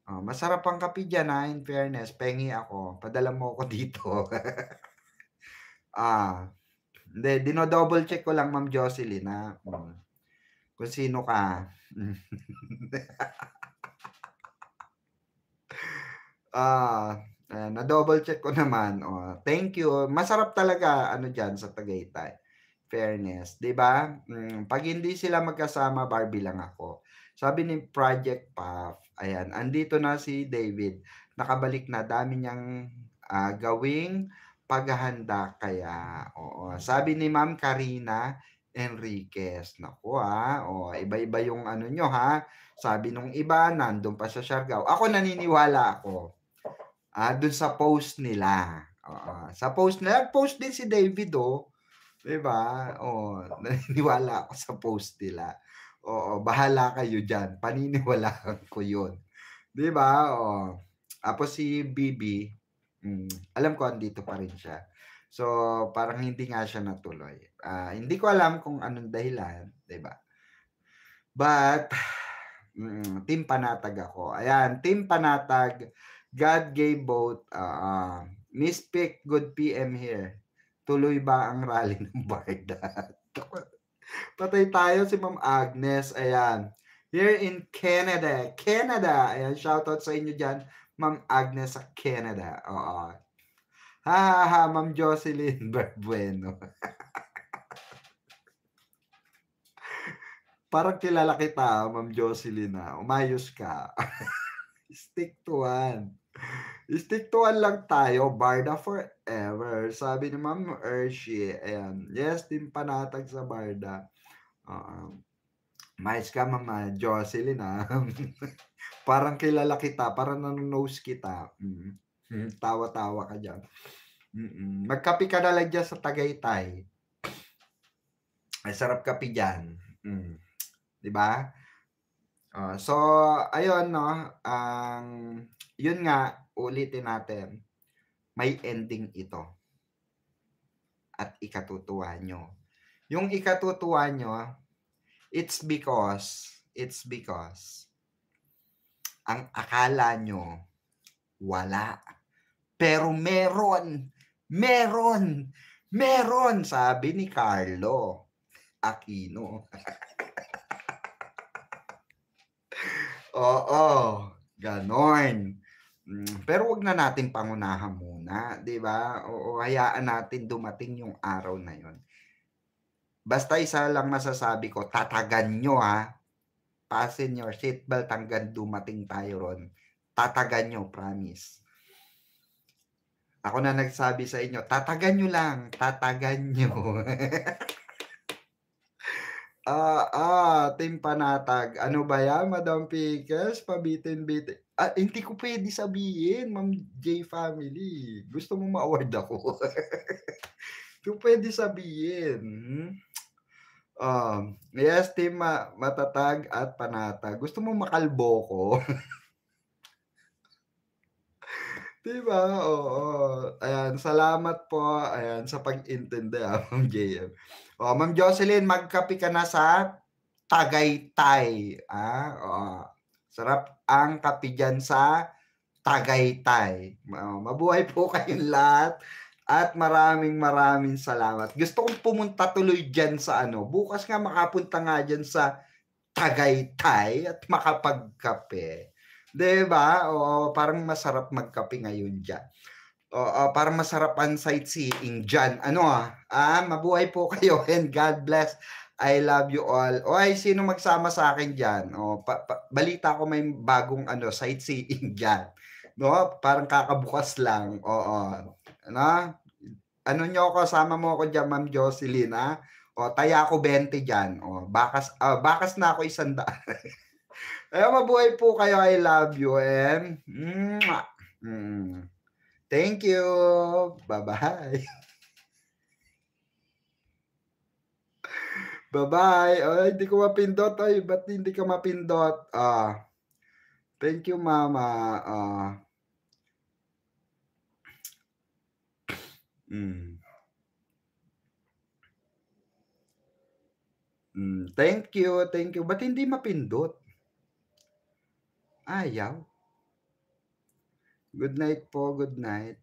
Masarap ang kape diyan, in fairness, pengi ako, padala mo ako dito. Ah, Hindi, dino-double check ko lang Ma'am Jocelyn, kung sino ka. Hmm. Ah, na-double check ko naman, thank you. Masarap talaga ano diyan sa Tagaytay, fairness, 'di ba? 'Pag hindi sila magkasama, Barbie lang ako. Sabi ni Project Puff, ayan, andito na si David, nakabalik na, dami niyang, gawing paghahanda kaya, oo. Sabi ni Ma'am Karina Enriquez, naku, iba-iba yung ano niyo, ha. Sabi nung iba nandun pa sa Siargao, ako naniniwala ako. Dun sa post nila, oo. Sa post nila, nag-post din si David, 'di ba? Naniniwala ako sa post nila. Oo, bahala kayo diyan, paniniwalaan ko 'yun, 'di ba? Tapos si Bibi, alam ko andito pa rin siya. So, parang hindi nga siya natuloy. Hindi ko alam kung anong dahilan, 'di ba? But, team panatag ako. Ayan, team panatag, God gave both, Miss Pick, good PM here. Tuloy ba ang rally ng Barda? Patay tayo si Ma'am Agnes, ayan. Here in Canada, Canada, ayan, shoutout sa inyo diyan, Ma'am Agnes sa Canada, oo. Ha, ha, ha, Ma'am Jocelyn Bueno. Parang kilala kita, Ma'am Jocelyn, umayos ka. Stick to one. Stick to one lang tayo, Barda forever. Sabi ni Ma'am Hershey, ayan. Yes, team panatag sa Barda. Oo. Mais ka, Ma'am Jocelyn, Parang kilala kita, parang nano-nose kita. Tawa-tawa ka diyan. Magkape ka na lang diyan sa Tagaytay. Ang sarap kape diyan. 'Di ba? So ayun 'no, yun nga, uulitin natin, may ending ito at ikatutuwa niyo. Yung ikatutuwa niyo, it's because ang akala niyo wala, pero meron, meron, meron, sabi ni Carlo Aquino. Oo, gano'n. Pero 'wag na nating pangunahan muna, 'di ba? Oo, hayaan natin dumating yung araw na yun. Basta isa lang masasabi ko, tatagan niyo, fasten your seatbelt hanggang dumating tayo ro'n. Tatagan niyo, promise. Ako na nagsabi sa inyo, tatagan niyo lang, tatagan niyo. Team Panatag. Ano ba 'yan, Madam Pickles, pabitin-bitin. Hindi ko puwede sabihin, Ma'am J Family. Gusto mo ma-award ako? Hindi ko puwede sabihin, yes, Team Matatag at Panatag. Gusto mo makalbo ko? 'Di ba? Oo. Ayan, salamat po, ayan, sa pag-intindi, Ma'am JM. Ma'am Jocelyn, magkape ka na sa Tagaytay, oo. Sarap ang kape diyan sa Tagaytay. Mabuhay po kayong lahat at maraming maraming salamat. Gusto kong pumunta tuloy diyan sa bukas nga makapunta nga diyan sa Tagaytay at makapagkape. 'Di ba? Oo, parang masarap magkape ngayon diyan. Oo, parang masarap ang sightseeing diyan. Mabuhay po kayo and God bless. I love you all. Oy, sino magsama sa akin diyan? Balita ko may bagong sightseeing diyan, 'no? Parang kakabukas lang, oo. Ano, niyo ako, sama mo ako diyan, Ma'am Jocelyn, taya ako 20 diyan, bakas na ako 100. Mabuhay po kayo. I love you and mwah! Thank you. Bye-bye. Bye-bye. Ay, hindi ko mapindot. Ay, ba't hindi ka mapindot? Thank you, mama. Thank you, thank you. Ba't hindi mapindot? Ayaw. Good night po, good night.